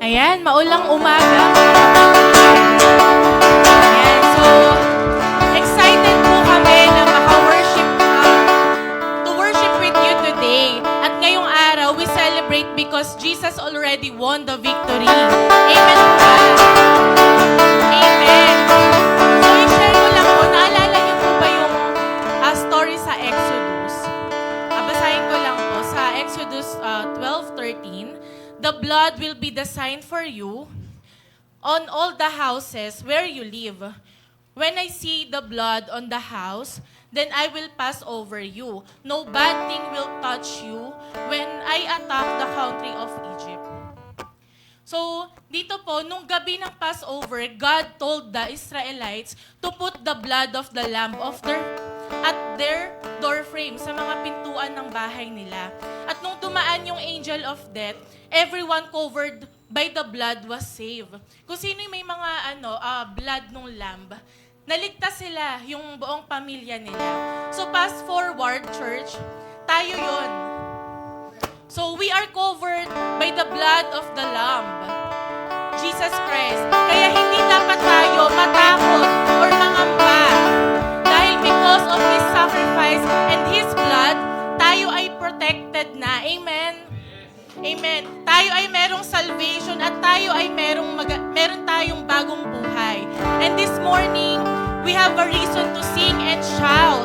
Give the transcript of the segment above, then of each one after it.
Ayan, maulang umaga. Ayan, so excited po kami na maka-worship to worship with you today. At ngayong araw, we celebrate because Jesus already won the victory. Amen po. Amen. So i-share ko lang po, naalala niyo po ba yung story sa Exodus? Basahin ko lang po sa Exodus 12:13. The blood will be the sign for you on all the houses where you live. When I see the blood on the house, then I will pass over you. No bad thing will touch you when I attack the country of Egypt. So, dito po, nung gabi ng Passover, God told the Israelites to put the blood of the lamb at their door frame, sa mga pintuan ng bahay nila. At nung dumaan yung angel of death, everyone covered by the blood was saved. Kung sino yung may mga blood ng lamb, naligtas sila, yung buong pamilya nila. So fast forward, church, tayo yon. So we are covered by the blood of the Lamb, Jesus Christ. Kaya hindi dapat tayo matakot or mangamba. Dahil because of His sacrifice and His blood, tayo ay protected na. Amen? Amen. Tayo ay merong salvation at tayo ay meron tayong bagong buhay. And this morning, we have a reason to sing and shout.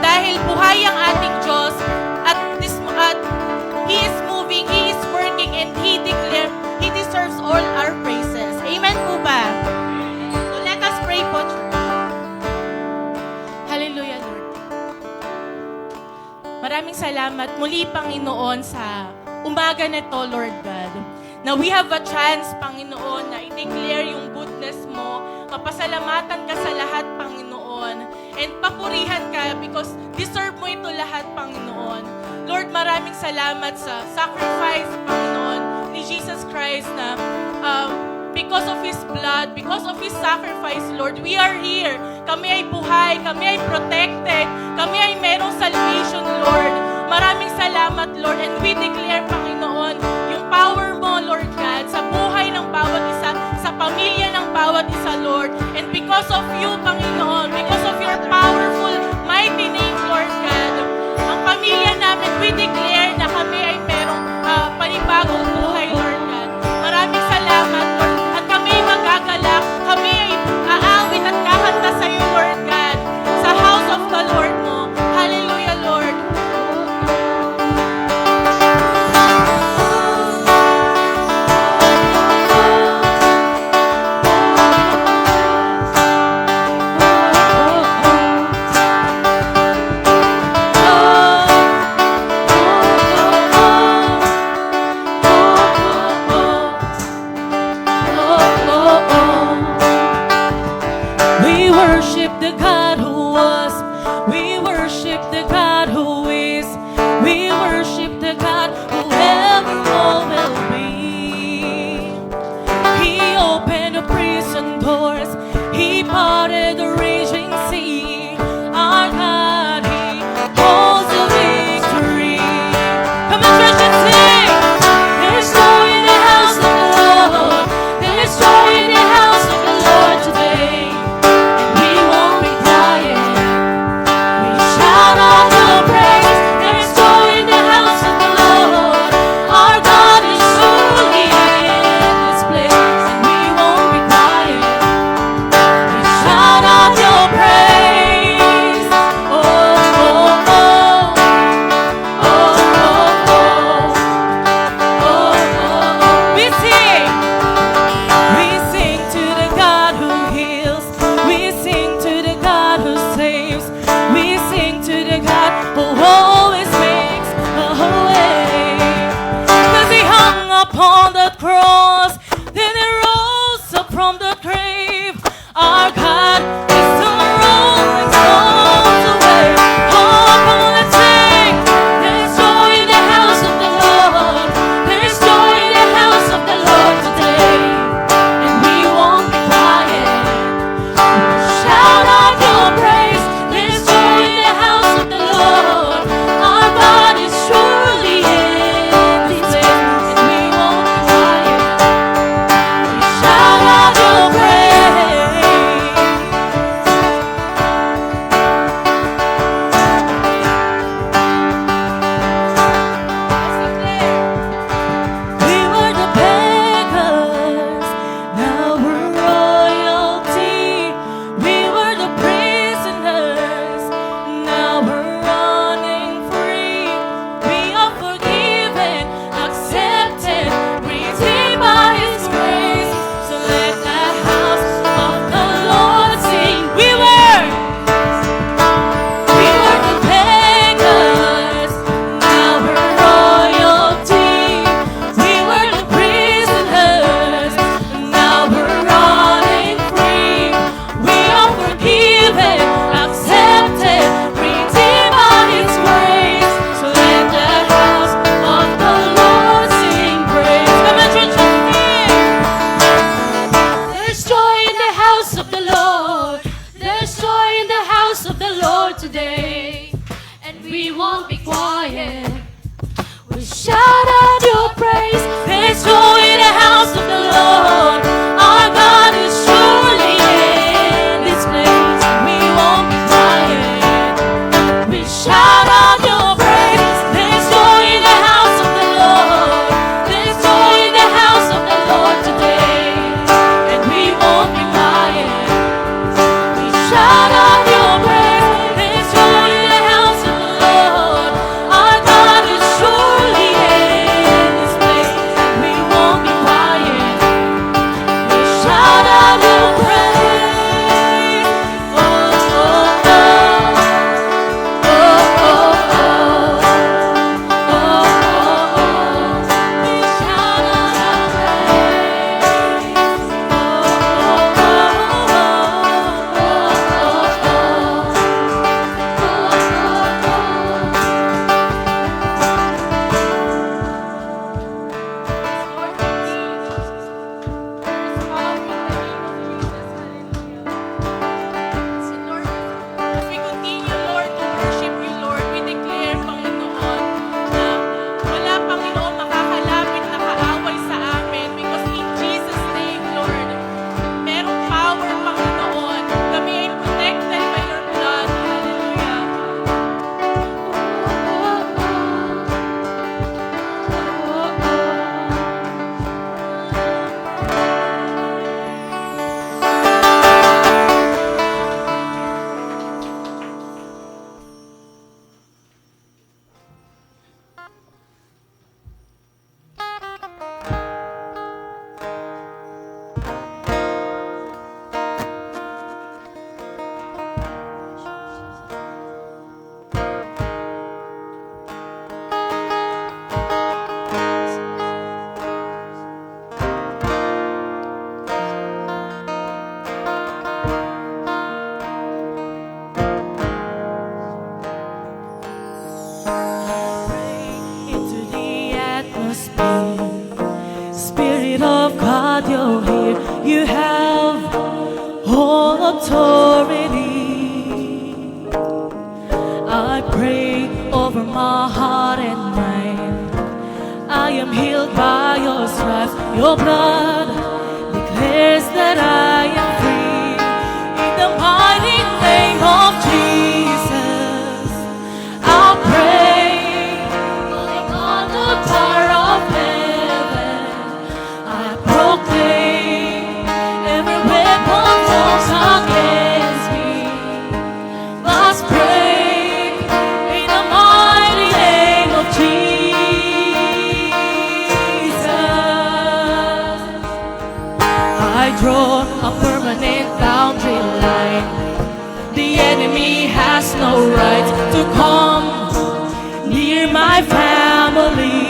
Dahil buhay ang ating Diyos at He is moving, He is working, and He deserves all our praises. Amen po ba? So let us pray po, church. Hallelujah, Lord. Maraming salamat muli, Panginoon, sa umaga nito, Lord God. Na we have a chance, Panginoon, na i-declare yung goodness mo. Mapasalamatan ka sa lahat, Panginoon. And papurihan ka because deserve mo ito lahat, Panginoon. Lord, maraming salamat sa sacrifice, Panginoon, ni Jesus Christ na because of His blood, because of His sacrifice, Lord, we are here. Kami ay buhay, kami ay protected, kami ay merong salvation, Lord. Maraming salamat, Lord, and we declare, Panginoon, yung power mo, Lord God, sa buhay ng bawat isa, sa pamilya ng bawat isa, Lord. And because of you, Panginoon, because of your powerful, mighty name, Lord God, ang pamilya namin, we declare na kami ay merong panibagong buhay, Lord God. Maraming salamat, Lord. At kami ay magagalak, kami ay aawit at kakanta sa iyo, Lord God, sa house of the Lord mo. Hallelujah, Lord. we won't be quiet. We shout out your praise. There's joy in the house of the Lord. Our God is surely in this place. We won't be quiet. We shout out your praise. There's joy in the house of the Lord. There's joy in the house of the Lord today. And we won't be quiet. We shout out your praise. There's joy in the house of the Lord. Our God is surely in this place. And we won't be quiet. We shout out your praise. Oh, oh, oh. Oh, oh, oh. Oh, oh, oh. We shout out our praise. Oh, As we continue, Lord, to worship you, Lord, we declare, Panginoon, na wala, Panginoon, makakalapit na kaaway sa amin because in Jesus' name, Lord, merong power, Panginoon. Kami ay protected by your blood. Hallelujah. into the atmosphere. Spirit of God, you're here. You have all authority. I pray over my heart and mind. I am healed by your stripes. Your blood declares that I am free. In the mighty name of Jesus, I'll pray, calling on the power of heaven. I proclaim every weapon formed against me must break in the mighty name of Jesus. I draw a permanent boundary line. The enemy has no right to come near my family.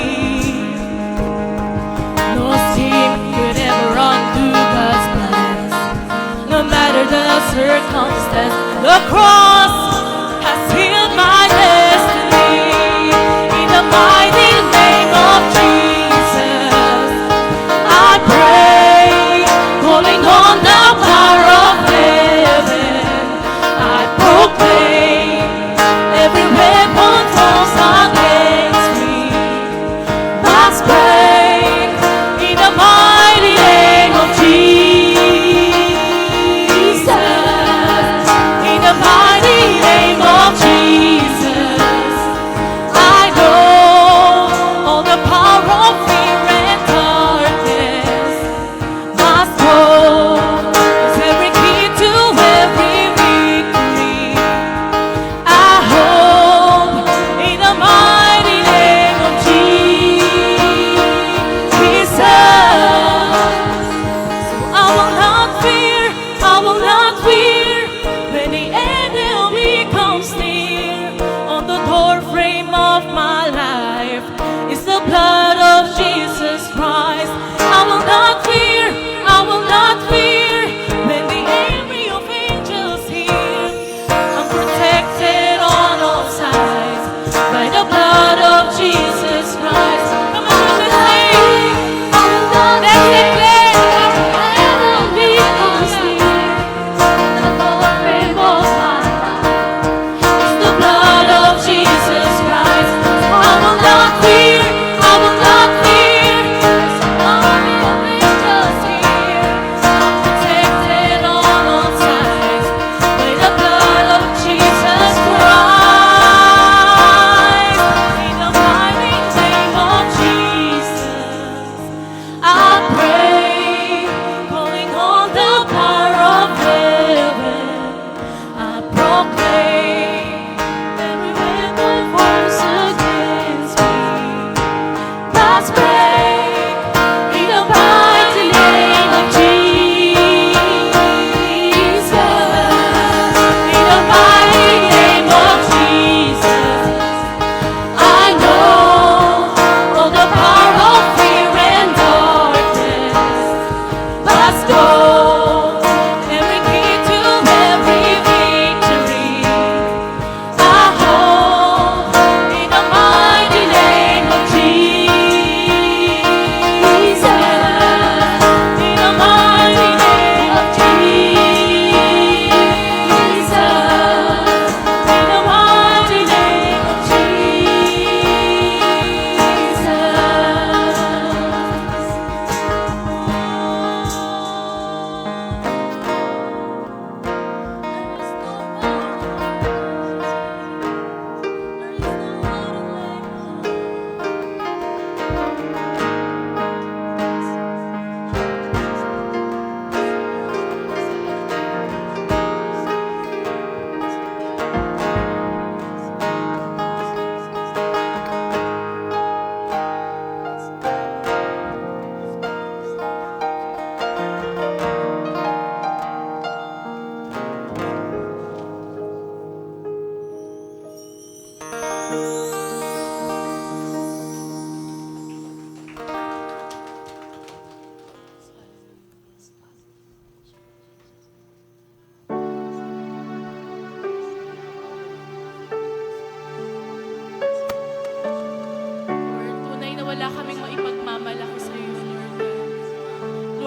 No scheme could ever undo God's plans. No matter the circumstance, the cross has healed my destiny. In the mighty name of Jesus, I pray, calling on the power of heaven. I proclaim every weapon formed against me must break in the mighty name of Jesus. In the mighty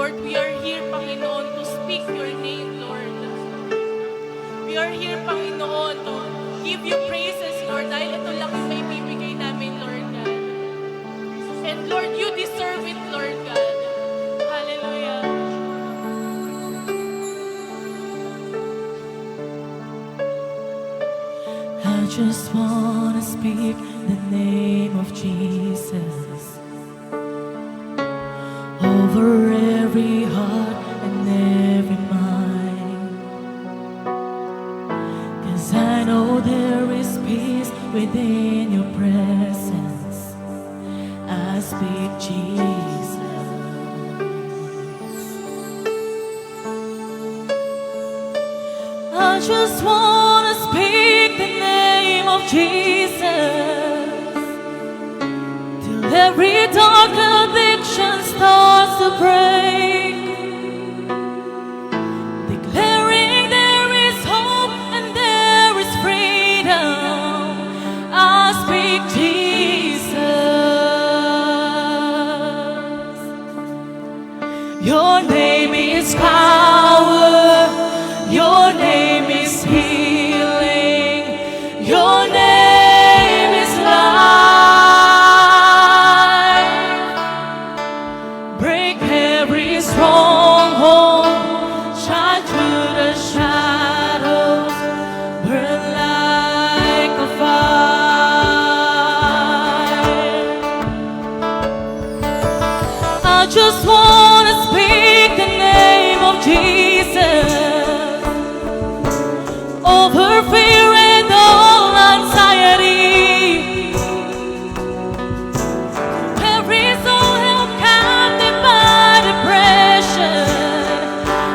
Lord, we are here, Panginoon, to speak your name, Lord. We are here, Panginoon, to give you praises, Lord, dahil ito lang yung may bibigay namin, Lord God. And Lord, you deserve it, Lord God. Hallelujah. I just wanna speak the name of Jesus over every heart and every mind. 'Cause I know there is peace within your presence. I speak Jesus. I just wanna speak the name of Jesus till every dark addiction starts to break, declaring there is hope and there is freedom. I speak Jesus. Your name is power. Your name is healing. Your name is life. Break every stronghold. Shine through the shadows. Burn like a fire. I just want to speak the name of Jesus over fear and all anxiety. Every soul held captive by depression,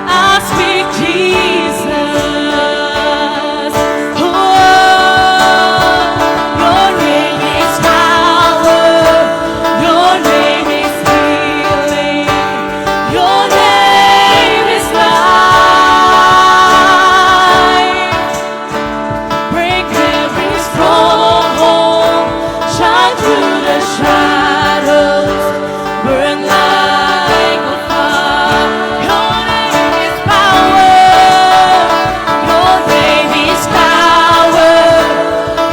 I speak Jesus. Oh, your name is power. Your name is healing. Your name is life. Break every stronghold, shine through the shadows, burn like a fire. Your name is power. Your name is power.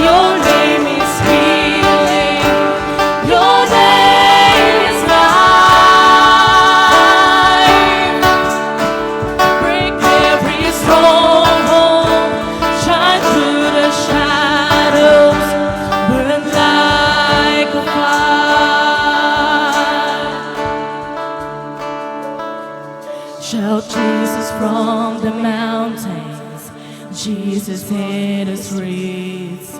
Your name is healing. Your name is life. Break every stronghold, shine through the shadows, burn like a fire. Shout Jesus from the mountains, Jesus in the streets,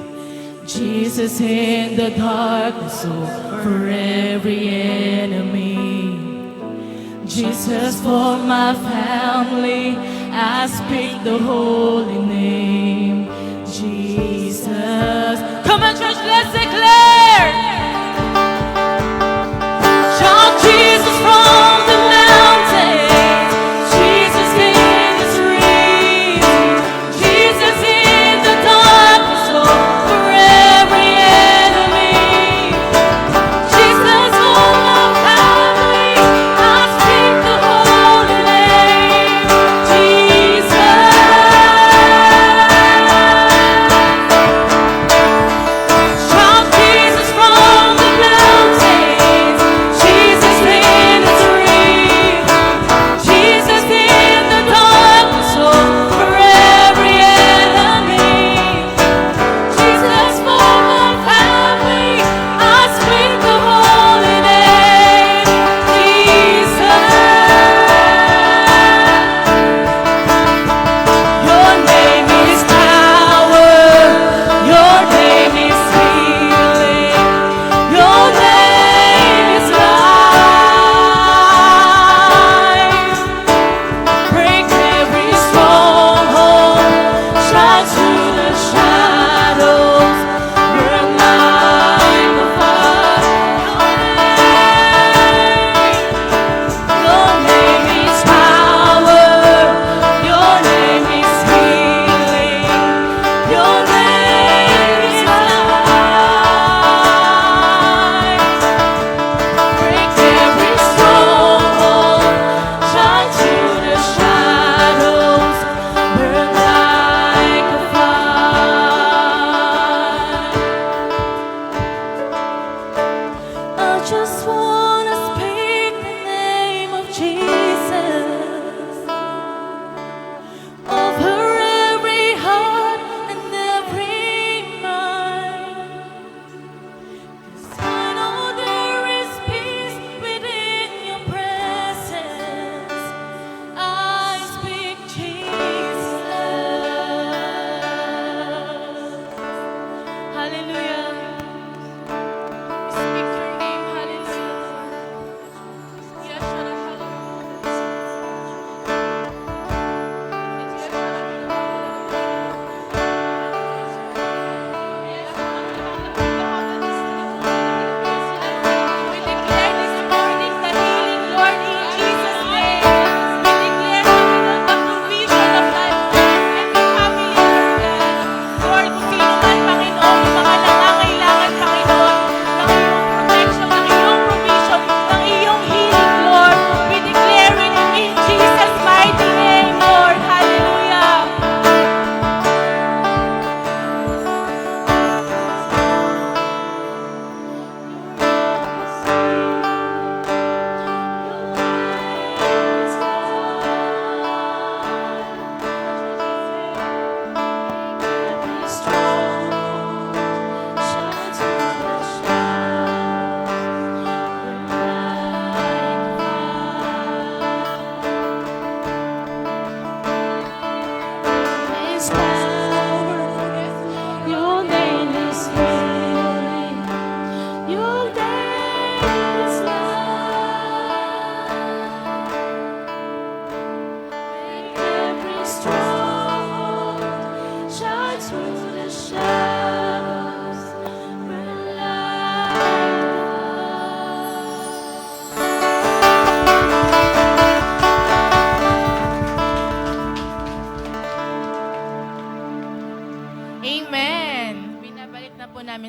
Jesus in the darkness over every enemy. Jesus for my family, I speak the holy name, Jesus. Come on, church, let's declare. Shout Jesus from the mountains, Jesus in the streets, Jesus in the darkness over every enemy. Jesus for my family, I speak the holy name, Jesus. Shout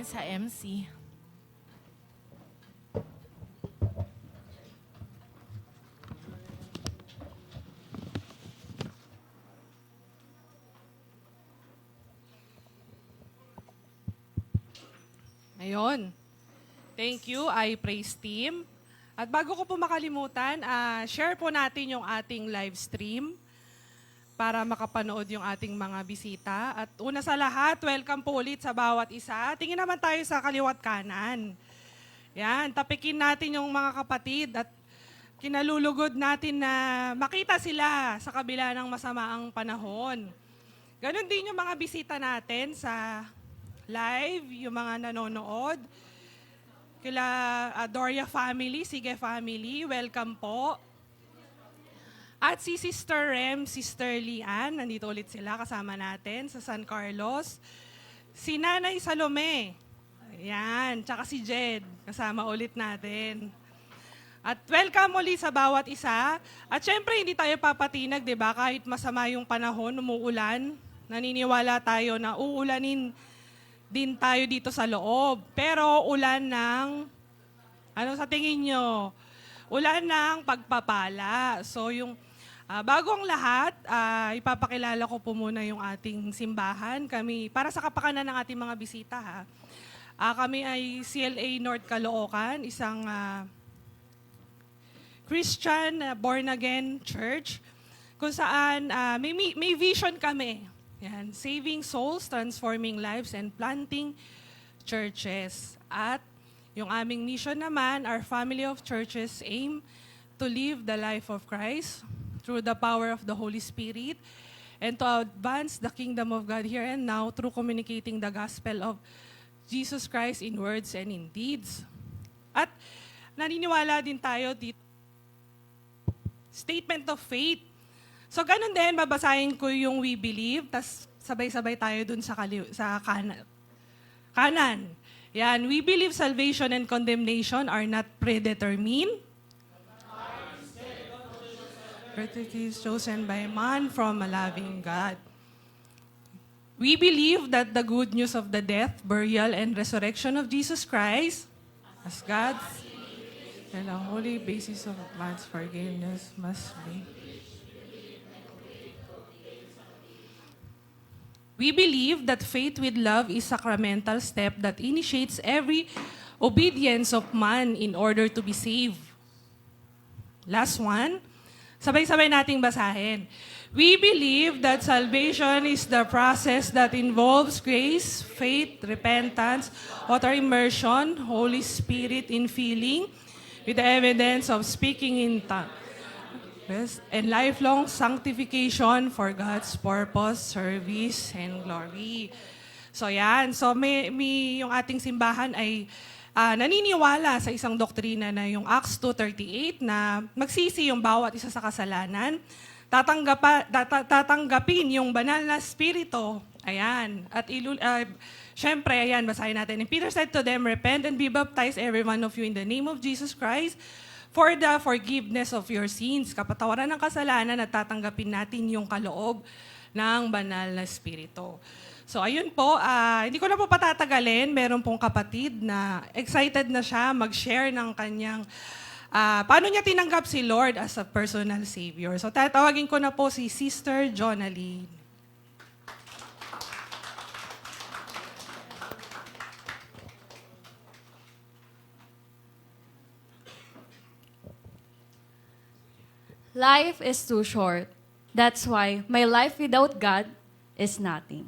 namin sa MC. Ayun. Thank you, I Praise Team. At bago ko po makalimutan, share po natin yung ating live stream para makapanood yung ating mga bisita. At una sa lahat, welcome po ulit sa bawat isa. Tingin naman tayo sa kaliwat kanan. Yan, tapikin natin yung mga kapatid at kinalulugod natin na makita sila sa kabila ng masamaang panahon. Ganon din yung mga bisita natin sa live, yung mga nanonood. Kila Doria family, Sige family, welcome po. At si Sister Rem, Sister Lian, nandito ulit sila kasama natin sa San Carlos. Si Nanay Salome, ayan, tsaka si Jed, kasama ulit natin. At welcome ulit sa bawat isa. At syempre, hindi tayo papatinag, di ba? Kahit masama yung panahon, umuulan, naniniwala tayo na uulanin din tayo dito sa loob. Pero ulan ng, ano sa tingin nyo? Ulan ng pagpapala. So yung bago ang lahat, ipapakilala ko po muna yung ating simbahan. Kami, para sa kapakanan ng ating mga bisita, ha? Kami ay CLA North Caloocan, isang Christian born-again church, kung saan may vision kami. Yan, saving souls, transforming lives, and planting churches. At yung aming mission naman, our family of churches aim to live the life of Christ through the power of the Holy Spirit and to advance the kingdom of God here and now through communicating the gospel of Jesus Christ in words and in deeds. At naniniwala din tayo dito, statement of faith. So ganun din, babasahin ko yung we believe, tas sabay-sabay tayo dun sa kanan. Yan, we believe salvation and condemnation are not predetermined. But it is chosen by man from a loving God. We believe that the good news of the death, burial, and resurrection of Jesus Christ as God's and a holy basis of man's forgiveness must be. We believe that faith with love is a sacramental step that initiates every obedience of man in order to be saved. Last one, sabay-sabay nating basahin. We believe that salvation is the process that involves grace, faith, repentance, water immersion, Holy Spirit infilling, with the evidence of speaking in tongues, and lifelong sanctification for God's purpose, service, and glory. So yan. So may yung ating simbahan ay naniniwala sa isang doktrina na yung Acts 2:38 na magsisi yung bawat isa sa kasalanan, tatanggapin yung banal na spirito. Ayan. At syempre, ayan, basahin natin. And Peter said to them, repent and be baptized every one of you in the name of Jesus Christ for the forgiveness of your sins. Kapatawaran ng kasalanan at tatanggapin natin yung kaloob ng banal na spirito. So ayun po, hindi ko na po patatagalin. Meron pong kapatid na excited na siya mag-share ng kanyang paano niya tinanggap si Lord as a personal Savior. So tatawagin ko na po si Sister Jonaline. Life is too short. That's why my life without God is nothing.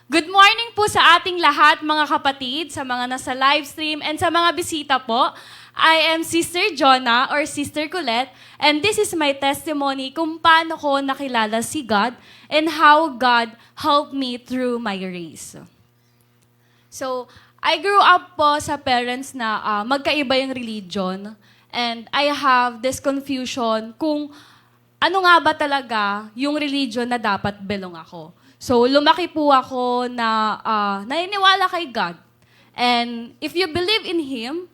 Good morning po sa ating lahat, mga kapatid, sa mga nasa live stream, and sa mga bisita po. I am Sister Jonah or Sister Colette, and this is my testimony kung paano ko nakilala si God and how God helped me through my race. So, I grew up po sa parents na magkaiba yung religion, and I have this confusion kung ano nga ba talaga yung religion na dapat belong ako. So, lumaki po ako na naniniwala kay God. And if you believe in Him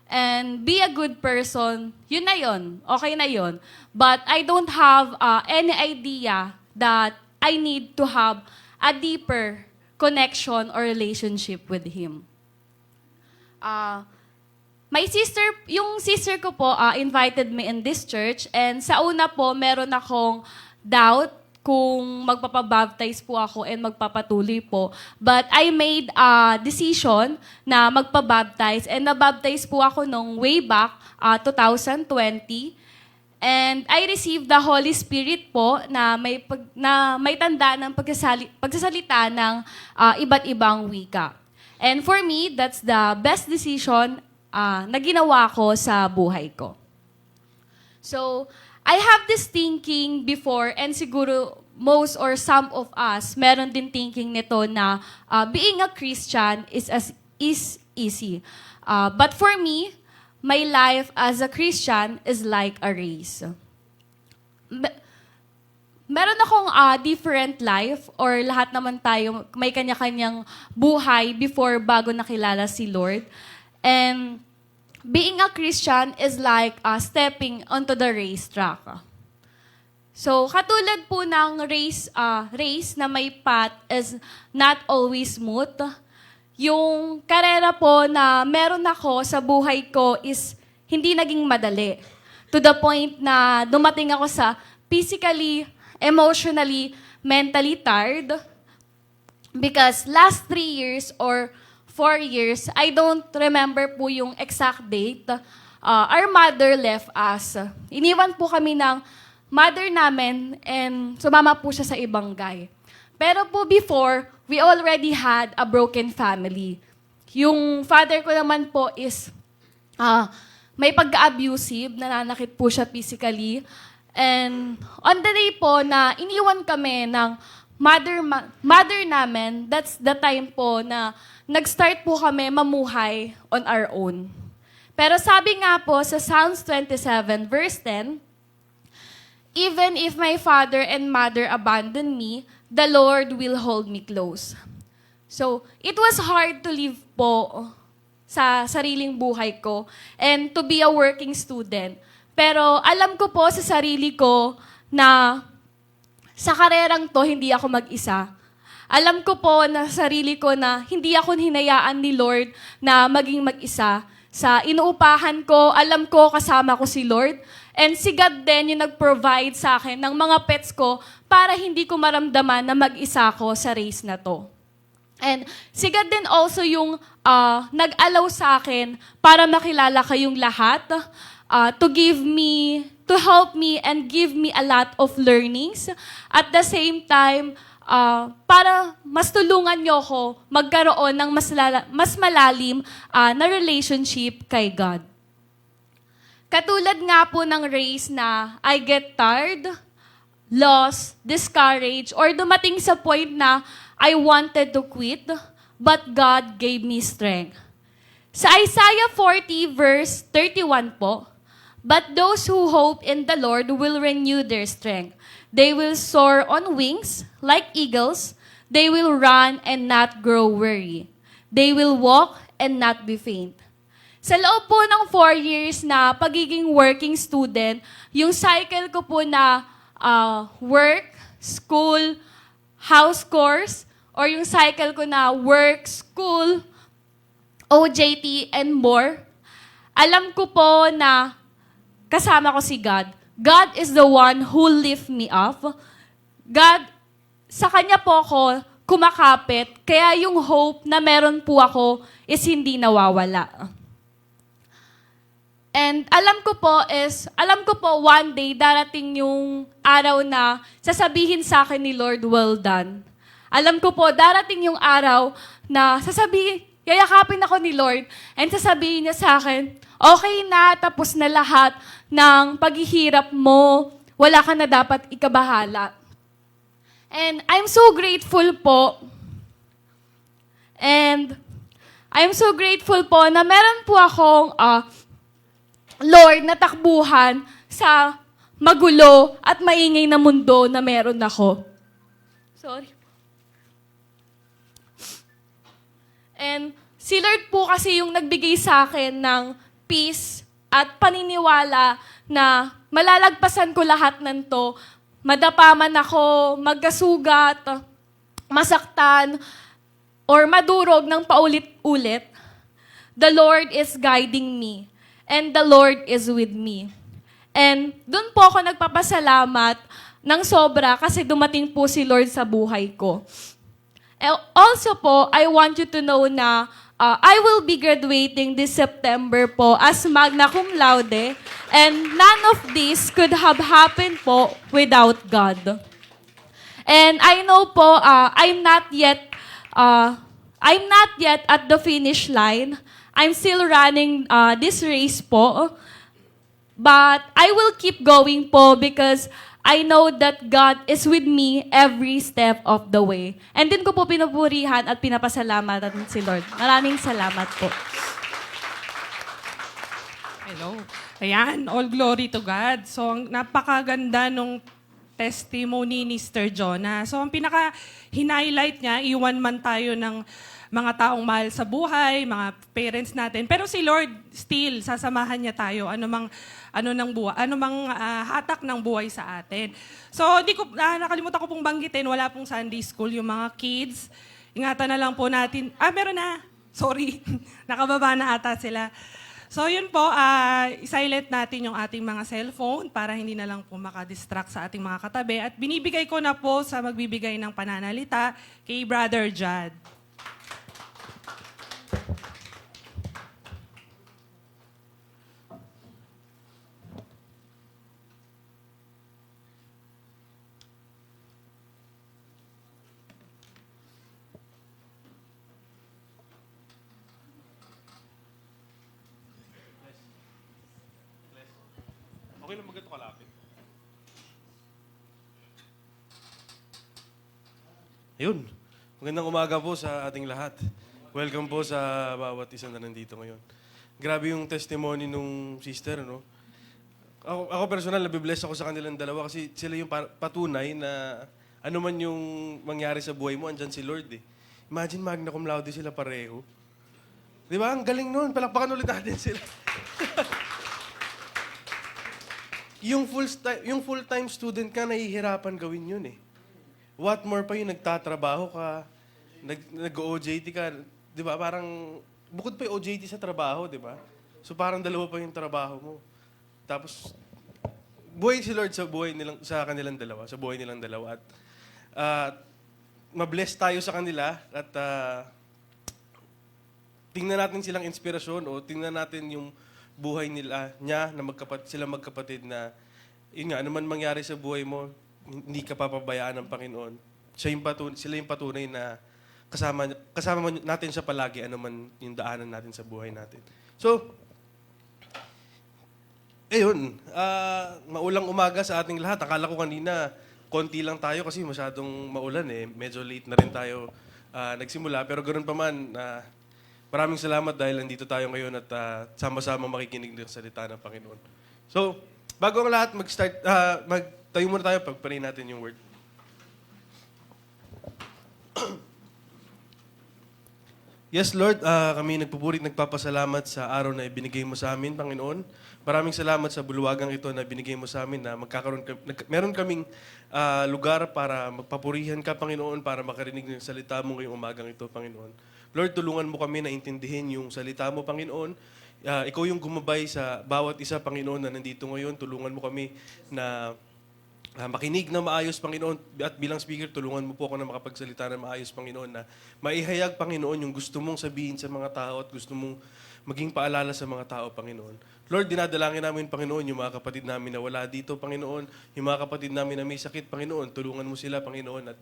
and be a good person, yun na yun. Okay na yun. But I don't have any idea that I need to have a deeper connection or relationship with Him. yung sister ko po invited me in this church, and sa una po meron akong doubt kung magpapabaptize po ako and magpapatuloy po. But I made a decision na magpabaptize, and nabaptize po ako nung way back 2020. And I received the Holy Spirit po na may tanda ng pagsasalita ng iba't ibang wika. And for me, that's the best decision na ginawa ko sa buhay ko. So, I have this thinking before, and siguro most or some of us, meron din thinking nito na being a Christian is easy. But for me, my life as a Christian is like a race. Meron akong different life, or lahat naman tayo may kanya-kanyang buhay bago nakilala si Lord. And being a Christian is like stepping onto the racetrack. So, katulad po ng race na may path is not always smooth. Yung karera po na meron ako sa buhay ko is hindi naging madali. To the point na dumating ako sa physically, emotionally, mentally tired. Because last 3 years or 4 years, I don't remember po yung exact date. Our mother left us. Iniwan po kami ng mother namin, and sumama po siya sa ibang guy. Pero po before, we already had a broken family. Yung father ko naman po is may pagka-abusive, nananakit po siya physically. And on the day po na iniwan kami ng mother namin, that's the time po na nag-start po kami mamuhay on our own. Pero sabi nga po sa Psalms 27 verse 10, even if my father and mother abandon me, the Lord will hold me close. So, it was hard to live po sa sariling buhay ko and to be a working student. Pero alam ko po sa sarili ko na sa karerang to, hindi ako mag-isa. Alam ko po na sarili ko na hindi ako hinayaan ni Lord na maging mag-isa. Sa inuupahan ko, alam ko kasama ko si Lord. And si God din yung nag-provide sa akin ng mga pets ko para hindi ko maramdaman na mag-isa ako sa race na to. And si God din also yung nag-allow sa akin para makilala kayong lahat, to help me and give me a lot of learnings. At the same time, para mas tulungan nyo ako magkaroon ng mas malalim na relationship kay God. Katulad nga po ng race na I get tired, lost, discouraged, or dumating sa point na I wanted to quit, but God gave me strength. Sa Isaiah 40 verse 31 po, but those who hope in the Lord will renew their strength. They will soar on wings like eagles. They will run and not grow weary. They will walk and not be faint. Sa loob po ng 4 years na pagiging working student, yung cycle ko po na work, school, house course, or yung cycle ko na work, school, OJT, and more, alam ko po na kasama ko si God. God is the one who lift me up. God, sa Kanya po ako kumakapit, kaya yung hope na meron po ako is hindi nawawala. And alam ko po one day darating yung araw na sasabihin sa akin ni Lord, well done. Alam ko po, darating yung araw na yayakapin ako ni Lord, and sasabihin niya sa akin, okay na, tapos na lahat ng paghihirap mo, wala ka na dapat ikabahala. And I'm so grateful po. And I'm so grateful po na meron po akong Lord na takbuhan sa magulo at maingay na mundo na meron ako. Sorry. And si Lord po kasi yung nagbigay sa akin ng peace at paniniwala na malalagpasan ko lahat ng to. Madapa man ako, magkasugat, masaktan, or madurog ng paulit-ulit. the Lord is guiding me, and the Lord is with me. And doon po ako nagpapasalamat ng sobra kasi dumating po si Lord sa buhay ko. Also po, I want you to know na I will be graduating this September po as magna cum laude, and none of this could have happened po without God. And I know po, I'm not yet at the finish line. I'm still running this race po. But I will keep going po because I know that God is with me every step of the way. And din ko po pinupurihan at pinapasalamatan si Lord. Maraming salamat po. Hello. Ayan, all glory to God. So, ang napakaganda nung testimony ni Sir Jonah. So, ang pinaka-highlight niya, iwan man tayo ng mga taong mahal sa buhay, mga parents natin. Pero si Lord still, sasamahan niya tayo anumang hatak ng buhay sa atin. So, nakalimutan ko pong banggitin, wala pong Sunday school yung mga kids. Ingatan na lang po natin. Meron na. Sorry. Nakababa na ata sila. So, yun po, silent natin yung ating mga cellphone para hindi na lang po makadistract sa ating mga katabi. At binibigay ko na po sa magbibigay ng pananalita kay Brother Jad. Okay lang maganda kalapit. Ayun. Magandang umaga po sa ating lahat. Welcome po sa bawat isa na nandito ngayon. Grabe yung testimony nung sister, no? Ako personal, nabibless ako sa kanilang dalawa kasi sila yung patunay na ano man yung mangyari sa buhay mo, andyan si Lord eh. Imagine magna cum laude sila pareho. Di ba? Ang galing nun. Palakpakan ulit natin sila. Yung full-time student ka, nahihirapan gawin yun eh. What more pa yung nagtatrabaho ka, nag-OJT ka, di ba? Parang, bukod pa yung OJT sa trabaho, di ba? So parang dalawa pa yung trabaho mo. Tapos, buhay si Lord sa buhay nilang, sa kanilang dalawa, sa buhay nilang dalawa. At mabless tayo sa kanila at tingnan natin silang inspirasyon o tingnan natin yung buhay niya na sila magkapatid na, yun nga, ano man mangyari sa buhay mo, hindi ka papabayaan ng Panginoon. Sila yung patunay na kasama natin siya palagi, ano man yung daanan natin sa buhay natin. So, ayun, maulang umaga sa ating lahat. Akala ko kanina, konti lang tayo kasi masyadong maulan eh. Medyo late na rin tayo nagsimula. Pero ganoon pa man, maraming salamat dahil nandito tayo ngayon at sama-sama makikinig ng salita ng Panginoon. So, bago ang lahat mag-start, magtayo muna tayo, pagpray natin yung word. Yes, Lord, kami nagpupurit, nagpapasalamat sa araw na ibinigay mo sa amin, Panginoon. Maraming salamat sa bulwagang ito na binigay mo sa amin na meron kaming lugar para magpapurihan ka, Panginoon, para makarinig ng salita mo ngayong umagang ito, Panginoon. Lord, tulungan mo kami na intindihin yung salita mo, Panginoon. Ikaw yung gumabay sa bawat isa, Panginoon, na nandito ngayon. Tulungan mo kami na makinig na maayos, Panginoon. At bilang speaker, tulungan mo po ako na makapagsalita na maayos, Panginoon, na maihayag, Panginoon, yung gusto mong sabihin sa mga tao at gusto mong maging paalala sa mga tao, Panginoon. Lord, dinadalangin namin, Panginoon, yung mga kapatid namin na wala dito, Panginoon. Yung mga kapatid namin na may sakit, Panginoon. Tulungan mo sila, Panginoon. At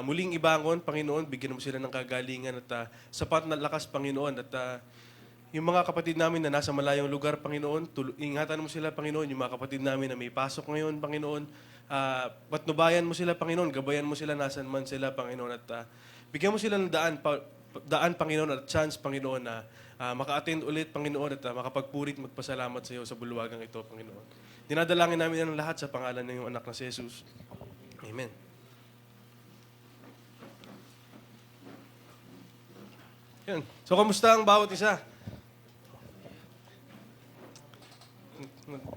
muling ibangon, Panginoon. Bigyan mo sila ng kagalingan at sapat na lakas, Panginoon. At yung mga kapatid namin na nasa malayong lugar, Panginoon, ingatan mo sila, Panginoon. Yung mga kapatid namin na may pasok ngayon, Panginoon. Patnubayan mo sila, Panginoon. Gabayan mo sila, nasan man sila, Panginoon. At bigyan mo sila ng daan, Panginoon, at chance, Panginoon, na maka-attend ulit, Panginoon, at makapagpurit, magpasalamat sa iyo sa bulwagang ito, Panginoon. Dinadalangin namin ang lahat sa pangalan ng iyong anak na si Jesus. Amen. Yan. So, kamusta ang bawat isa?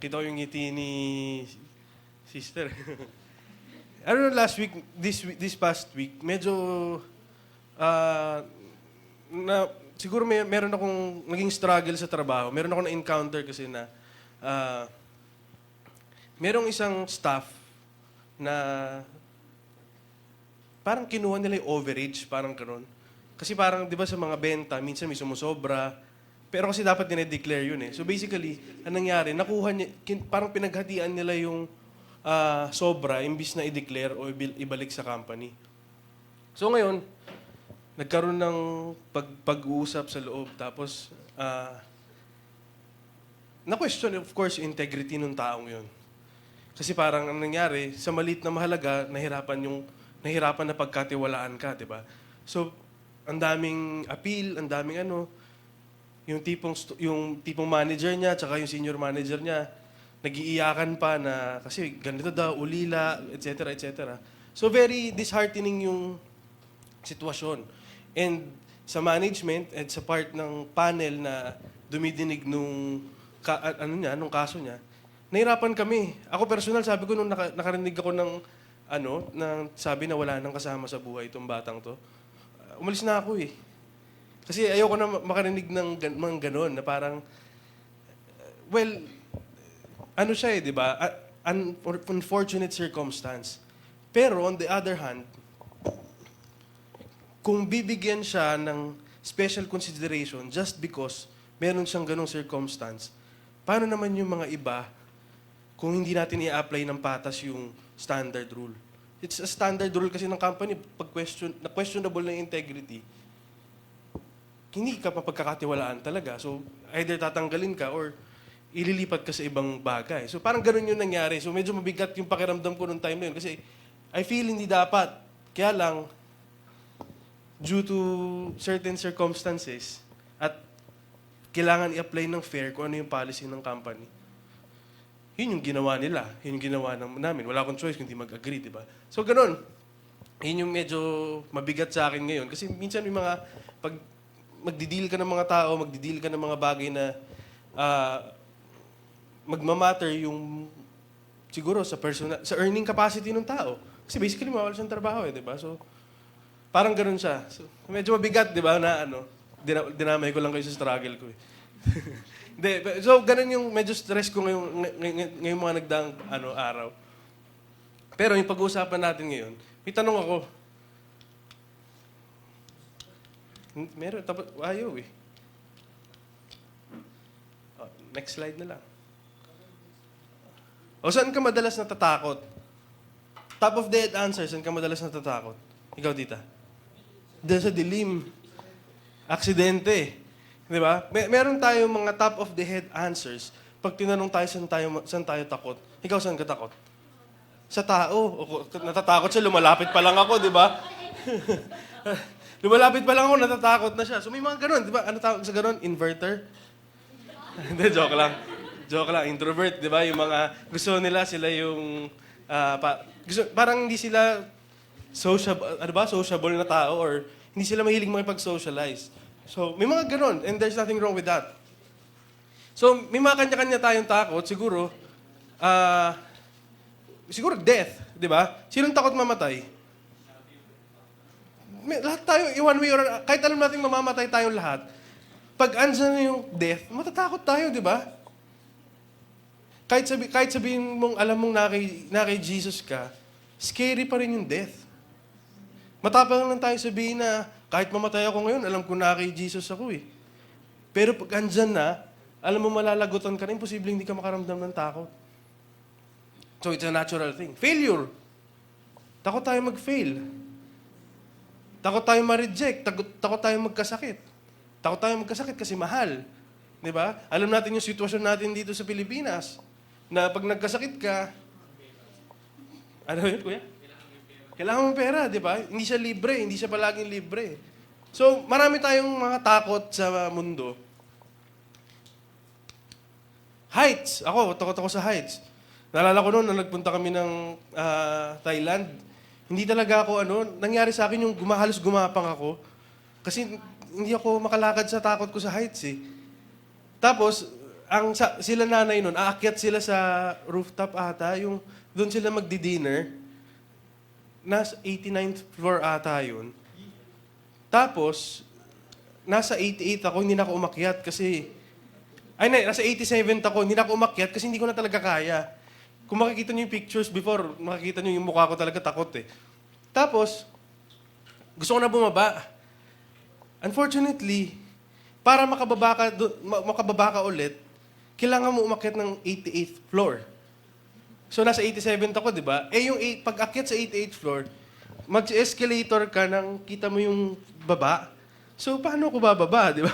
Kita ko yung ngiti ni sister. I don't know, last week, this past week, medyo siguro meron akong naging struggle sa trabaho. Meron ako na-encounter kasi na merong isang staff na parang kinuha nila yung overage, parang gano'n. Kasi parang, di ba sa mga benta, minsan may sumusobra, pero kasi dapat dinedeclare yun eh. So basically, anong nangyari, nakuha niya, parang pinaghatian nila yung sobra, imbis na i-declare o ibalik sa company. So ngayon, nagkaroon ng pag-uusap sa loob, tapos na-question, of course, yung integrity ng taong yun. Kasi parang ang nangyari, sa maliit na mahalaga, nahirapan na pagkatiwalaan ka, di ba? So, ang daming appeal, ang daming yung tipong manager niya, tsaka yung senior manager niya, nag-iiyakan pa na, kasi ganito daw, ulila, etc., etc. So, very disheartening yung sitwasyon. And sa management at sa part ng panel na dumidinig nung kaso niya, nahirapan kami. Ako personal, sabi ko nung nakarinig ako ng sabi na wala nang kasama sa buhay itong batang to, umalis na ako eh. Kasi ayoko na makarinig ng mga ganon na parang, ano siya eh, di ba? Unfortunate circumstance. Pero on the other hand, kung bibigyan siya ng special consideration just because meron siyang ganong circumstance, paano naman yung mga iba kung hindi natin i-apply ng patas yung standard rule? It's a standard rule kasi ng company, pag questionable na integrity, hindi ka mapagkakatiwalaan talaga. So, either tatanggalin ka or ililipat ka sa ibang bagay. So, parang ganun yung nangyari. So, medyo mabigat yung pakiramdam ko nung time na yun. Kasi, I feel hindi dapat. Kaya lang, due to certain circumstances, at kailangan i-apply ng fair kung ano yung policy ng company. Yun yung ginawa nila. Yun yung ginawa namin. Wala akong choice kundi mag-agree, di ba? So, ganun. Yun yung medyo mabigat sa akin ngayon. Kasi minsan may mga, pag magdi-deal ka ng mga tao, magdi-deal ka ng mga bagay na magmamatter yung siguro sa earning capacity ng tao. Kasi basically, mawala siyang trabaho eh, di ba? So, parang ganun siya. So, medyo mabigat, di ba, na dinamay ko lang kayo sa struggle ko eh. Hindi, so ganun yung medyo stress ko ngayong mga nagdaang araw. Pero yung pag-uusapan natin ngayon, may tanong ako. Meron, tapos ayaw eh. Next slide na lang. O saan ka madalas natatakot? Top of the head answer, saan ka madalas natatakot? Ikaw, tita? Sa dilim. Aksidente. Di ba? Meron tayong mga top of the head answers. Pag tinanong tayo, saan tayo takot? Ikaw, saan ka takot? Sa tao. Natatakot siya, lumalapit pa lang ako, di ba? Lumalapit pa lang ako, natatakot na siya. So may mga ganun, di ba? Ano tawag sa ganun? Inverter? Hindi, joke lang. Joke lang. Introvert, di ba? Yung mga gusto nila, sila yung... parang hindi sila sociable na tao or hindi sila mahilig makipag-socialize. So, may mga ganun, and there's nothing wrong with that. So, may mga kanya-kanya tayong takot, siguro, siguro death, di ba? Sinong takot mamatay? Lahat tayo, one way or kahit alam natin mamamatay tayong lahat, pag andyan na yung death, matatakot tayo, di ba? Kahit sabihin mong, alam mong na kay Jesus ka, scary pa rin yung death. Matapang lang tayo sabihin na, kahit mamatay ako ngayon, alam ko na kay Jesus ako eh. Pero pag andyan na, alam mo malalagutan ka na, imposible hindi ka makaramdam ng takot. So it's a natural thing. Failure. Takot tayo mag-fail. Takot tayo ma-reject. Takot tayo magkasakit. Takot tayo magkasakit kasi mahal. Di ba? Alam natin yung sitwasyon natin dito sa Pilipinas. Na pag nagkasakit ka, ano yun, kuya? Kailangan mo pera, di ba? Hindi siya libre, hindi siya palaging libre. So, marami tayong mga takot sa mundo. Heights. Takot ako sa heights. Naalala ko noon, nung nagpunta kami ng Thailand, hindi talaga ako, nangyari sa akin yung halos gumapang ako. Kasi hindi ako makalakad sa takot ko sa heights eh. Tapos, sila nanay noon, aakyat sila sa rooftop ata, yung doon sila magdi-dinner. Nasa 89th floor ata yun. Tapos, nasa 88 ako, hindi na ako umakyat kasi... nasa 87 ako, hindi na ako umakyat kasi hindi ko na talaga kaya. Kung makikita niyo yung pictures before, makikita niyo yung mukha ko talaga takot eh. Tapos, gusto ko na bumaba. Unfortunately, para makababa ka ulit, kailangan mo umakyat ng 88th floor. So, nasa 87th ako, di ba? Yung pag-akyat sa 88th floor, mag-escalator ka nang kita mo yung baba. So, paano ako bababa, di ba?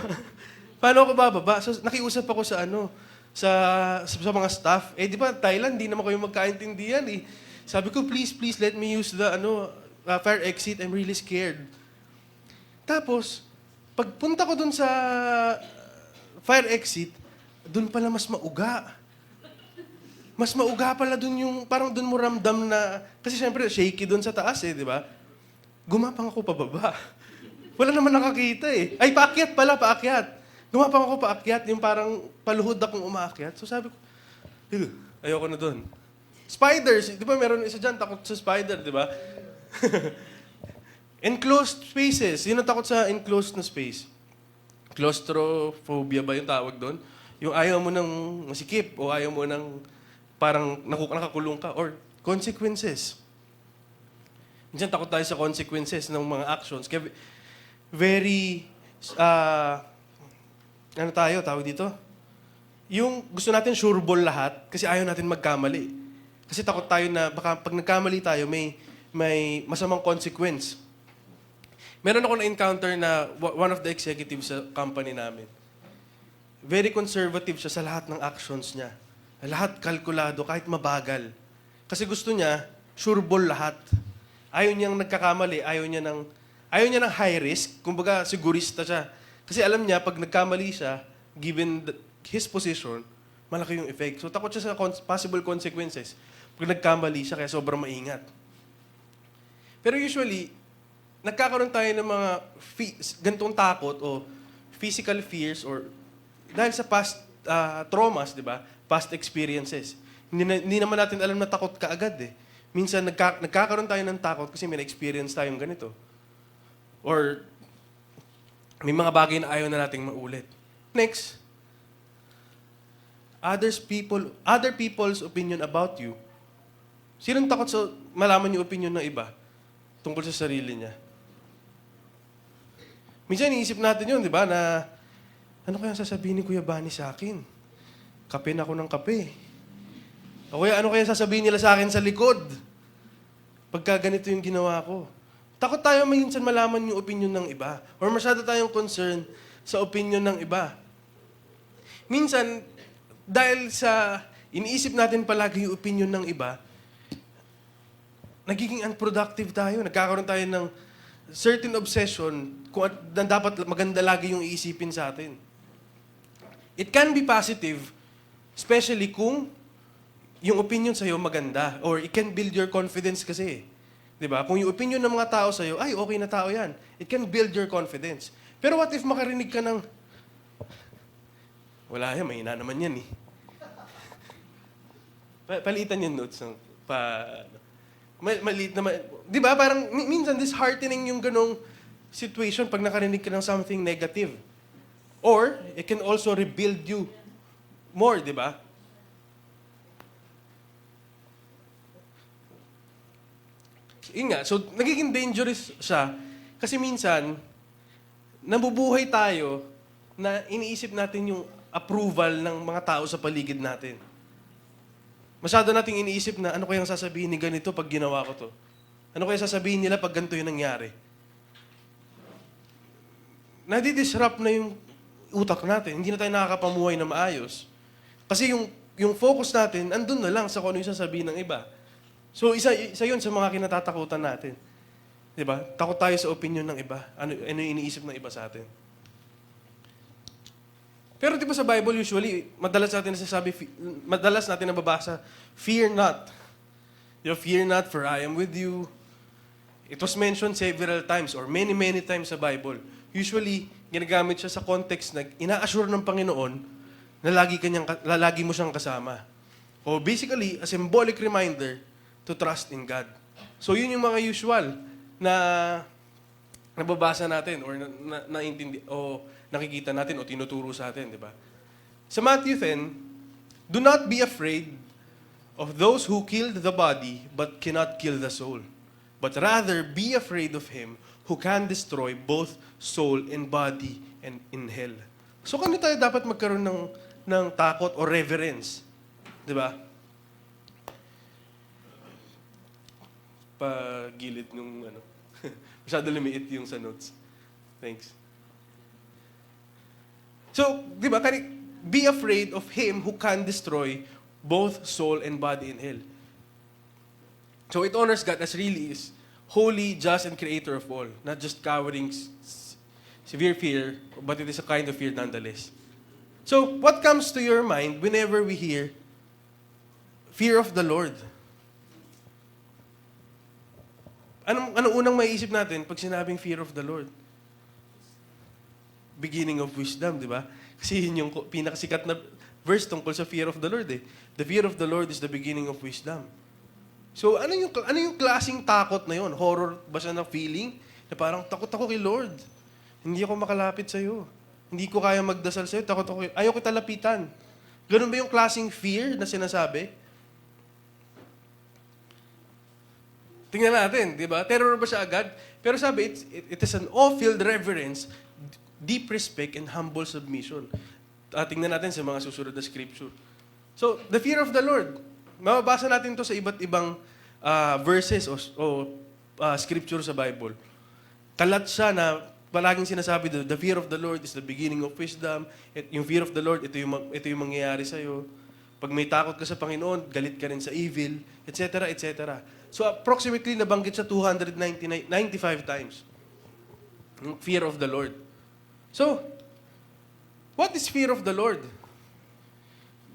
Paano ako bababa? So, nakiusap ako sa sa mga staff. Di ba, Thailand, di naman kayo magkaintindihan eh. Sabi ko, please, let me use the fire exit. I'm really scared. Tapos, pagpunta ko dun sa fire exit, dun pala mas mauga. Mas mauga pala dun yung, parang dun mo ramdam na, kasi syempre, shaky dun sa taas di ba? Gumapang ako pababa. Wala naman nakakita eh. Ay, paakyat pala, paakyat. Gumapang ako paakyat, yung parang paluhod akong umaakyat. So sabi ko, ayoko na dun. Spiders, di ba meron isa dyan, takot sa spider, di ba? Enclosed spaces, yun ang takot sa enclosed na space. Claustrophobia ba yung tawag doon? Yung ayaw mo ng masikip o ayaw mo ng parang nakakulong ka or consequences. Minsan takot tayo sa consequences ng mga actions. Kaya very, tawag dito? Yung gusto natin sure ball lahat kasi ayaw natin magkamali. Kasi takot tayo na baka pag nagkamali tayo, may masamang consequence. Meron ako na-encounter na one of the executives sa company namin. Very conservative siya sa lahat ng actions niya. Lahat kalkulado, kahit mabagal. Kasi gusto niya, sure ball lahat. Ayaw niyang nagkakamali, ayaw niya ng high risk. Kumbaga, sigurista siya. Kasi alam niya, pag nagkamali siya, given his position, malaki yung effect. So, takot siya sa possible consequences. Pag nagkamali siya, kaya sobrang maingat. Pero usually, nagkakaroon tayo ng mga ganitong takot o physical fears or dahil sa past traumas, di ba? Past experiences. Hindi naman natin alam na takot ka agad eh. Minsan, nagkakaroon tayo ng takot kasi may na-experience tayong ganito. Or, may mga bagay na ayaw na nating maulit. Next, other people's opinion about you. Sinong takot sa malaman yung opinion ng iba tungkol sa sarili niya? Minsan, iniisip natin yun, di ba, na ano kaya sasabihin ni Kuya Bani sa akin? Kape na ako ng kape. O kaya ano kaya sasabihin nila sa akin sa likod? Pagka ganito yung ginawa ko. Takot tayo minsan malaman yung opinion ng iba. Or masyado tayong concerned sa opinion ng iba. Minsan, dahil sa iniisip natin palagi yung opinion ng iba, nagiging unproductive tayo. Nagkakaroon tayo ng certain obsession kung na dapat maganda lagi yung iisipin sa atin. It can be positive, especially kung yung opinion sa'yo maganda. Or it can build your confidence kasi. Diba? Kung yung opinion ng mga tao sa'yo, ay, okay na tao yan. It can build your confidence. Pero what if makarinig ka ng, wala yan, mahina naman yan eh. Palitan yung notes. Maliit naman. Diba? Parang minsan disheartening yung ganong situation pag nakarinig ka ng something negative. Or, it can also rebuild you more, di ba? Yun nga, so nagiging dangerous siya kasi minsan, nabubuhay tayo na iniisip natin yung approval ng mga tao sa paligid natin. Masyado nating iniisip na ano kayang sasabihin ni ganito pag ginawa ko to? Ano kayang sasabihin nila pag ganito yung nangyari? Nadi-disrupt na yung utak natin. Hindi na tayo nakakapamuhay na maayos. Kasi yung focus natin, andun na lang sa kung ano yung sasabihin ng iba. So, isa yun sa mga kinatatakutan natin. Diba? Takot tayo sa opinion ng iba. Ano yung iniisip ng iba sa atin. Pero di ba sa Bible, usually, madalas natin nababasa, fear not. Fear not, for I am with you. It was mentioned several times or many, many times sa Bible. Usually, ginagamit siya sa context na ina-assure ng Panginoon na lagi mo siyang kasama. O basically, a symbolic reminder to trust in God. So, yun yung mga usual na nababasa natin or o nakikita natin o tinuturo sa atin, di ba? Sa Matthew 10, do not be afraid of those who killed the body but cannot kill the soul, but rather be afraid of him who can destroy both soul and body and in hell. So kano tayo dapat magkaroon ng takot o reverence? Di ba? Pagilid nung ano. Masyado lumiit yung sa notes. Thanks. So, di ba, be afraid of him who can destroy both soul and body in hell. So it honors God as really is holy, just, and creator of all. Not just cowering, severe fear, but it is a kind of fear nonetheless. So, what comes to your mind whenever we hear fear of the Lord? Anong unang maiisip natin pag sinabing fear of the Lord? Beginning of wisdom, di ba? Kasi yun yung pinakasikat na verse tungkol sa fear of the Lord eh. The fear of the Lord is the beginning of wisdom. So, ano yung klaseng takot na yun? Horror ba siya na feeling? Na parang takot ako kay Lord. Hindi ako makalapit sa'yo. Hindi ko kaya magdasal sa'yo. Takot ako. Ayaw kita lapitan. Ganun ba yung klaseng fear na sinasabi? Tingnan natin, di ba? Terror ba siya agad? Pero sabi, it is an awe-filled reverence, deep respect, and humble submission. Tingnan natin sa mga susunod na scripture. So, the fear of the Lord. Mababasa natin to sa iba't ibang verses o scripture sa Bible. Kalat siya na palaging sinasabi, the fear of the Lord is the beginning of wisdom. Yung fear of the Lord, ito yung mangyayari sa'yo. Pag may takot ka sa Panginoon, galit ka rin sa evil, etc., etc. So approximately nabanggit siya 295 times. Yung fear of the Lord. So, what is fear of the Lord?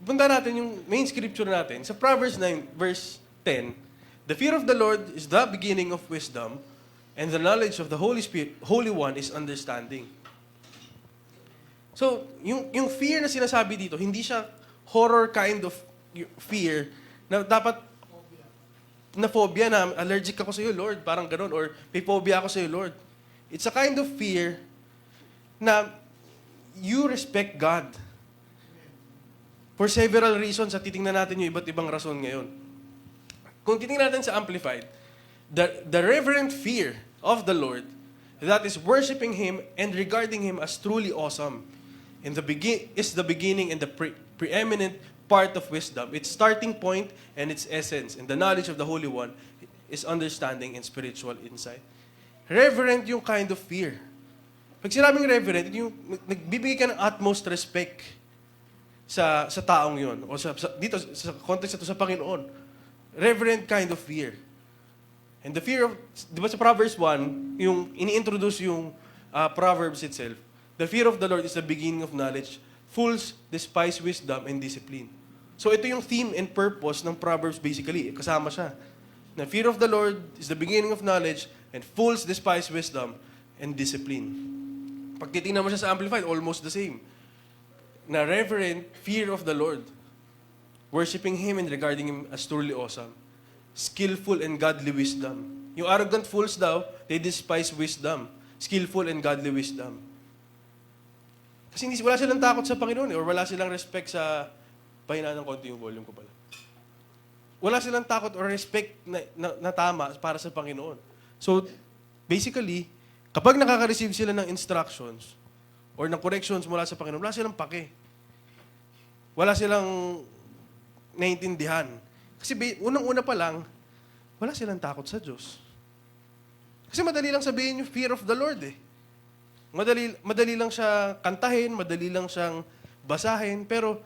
Punta natin yung main scripture natin. Sa Proverbs 9, verse 10, the fear of the Lord is the beginning of wisdom, and the knowledge of the Holy One is understanding. So, yung fear na sinasabi dito, hindi siya horror kind of fear na dapat na phobia na allergic ako sa iyo, Lord, parang ganun, or may phobia ako sa iyo, Lord. It's a kind of fear na you respect God. For several reasons, at titingnan natin yung iba't ibang rason ngayon. Kung titingnan natin sa Amplified, the reverent fear of the Lord, that is worshiping Him and regarding Him as truly awesome, is the beginning and the preeminent part of wisdom. Its starting point and its essence, and the knowledge of the Holy One is understanding and spiritual insight. Reverent yung kind of fear. Pag sinabing reverent, yung nagbibigay ka ng utmost respect sa taong yon o dito sa context ito sa Panginoon. Reverent kind of fear. And the fear of, di ba sa Proverbs 1, yung ini-introduce yung Proverbs itself, the fear of the Lord is the beginning of knowledge. Fools despise wisdom and discipline. So ito yung theme and purpose ng Proverbs basically. Kasama siya. The fear of the Lord is the beginning of knowledge, and fools despise wisdom and discipline. Pag titingnan mo siya sa Amplified, almost the same. Na reverent fear of the Lord. Worshipping Him and regarding Him as truly awesome. Skillful and godly wisdom. Yung arrogant fools daw, they despise wisdom. Skillful and godly wisdom. Kasi wala silang takot sa Panginoon or wala silang respect sa... Pahinaan ng konti yung volume ko pala. Wala silang takot or respect na tama para sa Panginoon. So, basically, kapag nakaka-receive sila ng instructions or ng corrections mula sa Panginoon, wala silang pake. Wala silang naiintindihan. Kasi unang-una pa lang, wala silang takot sa Diyos. Kasi madali lang sabihin yung fear of the Lord eh. Madali lang siya kantahin, madali lang siyang basahin, pero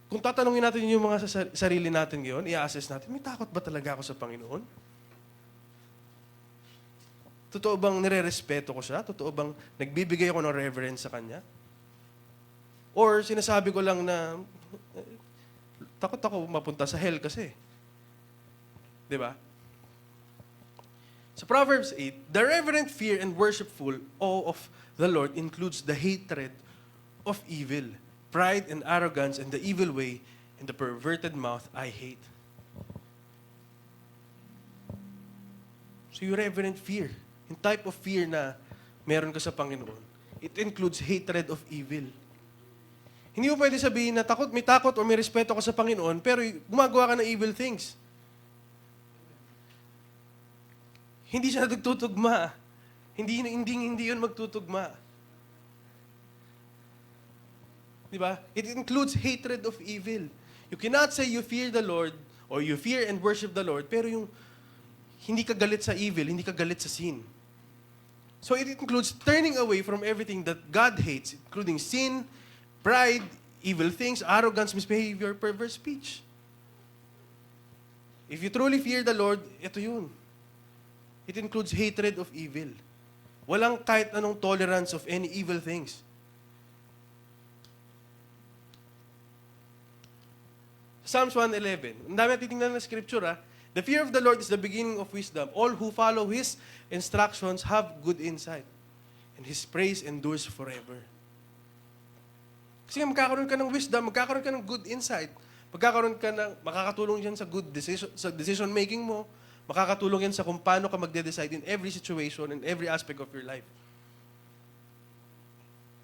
kung tatanungin natin yung mga sarili natin ngayon, i-assess natin, may takot ba talaga ako sa Panginoon? Totoo bang nire-respeto ko siya? Totoo bang nagbibigay ako ng reverence sa Kanya? Or sinasabi ko lang na, takot ako mapunta sa hell kasi. Di ba? Sa Proverbs 8, the reverent fear and worshipful awe of the Lord includes the hatred of evil, pride and arrogance and the evil way and the perverted mouth I hate. So yung reverent fear yung type of fear na meron ka sa Panginoon, it includes hatred of evil. Hindi mo pwede sabihin na may takot o may respeto ka sa Panginoon, pero gumagawa ka ng evil things. Hindi siya nagtutugma. Hindi yun magtutugma. Di ba? It includes hatred of evil. You cannot say you fear the Lord or you fear and worship the Lord, pero yung hindi ka galit sa evil, hindi ka galit sa sin. So it includes turning away from everything that God hates, including sin, pride, evil things, arrogance, misbehavior, perverse speech. If you truly fear the Lord, ito yun. It includes hatred of evil. Walang kahit anong tolerance of any evil things. Psalms 111. Ang dami natin tingnan na scripture, ha? The fear of the Lord is the beginning of wisdom. All who follow His instructions have good insight. And His praise endures forever. Kasi magkakaroon ka ng wisdom, magkakaroon ka ng good insight. Makakatulong yan sa good decision, sa decision making mo. Makakatulong yan sa kung paano ka magde-decide in every situation, in every aspect of your life.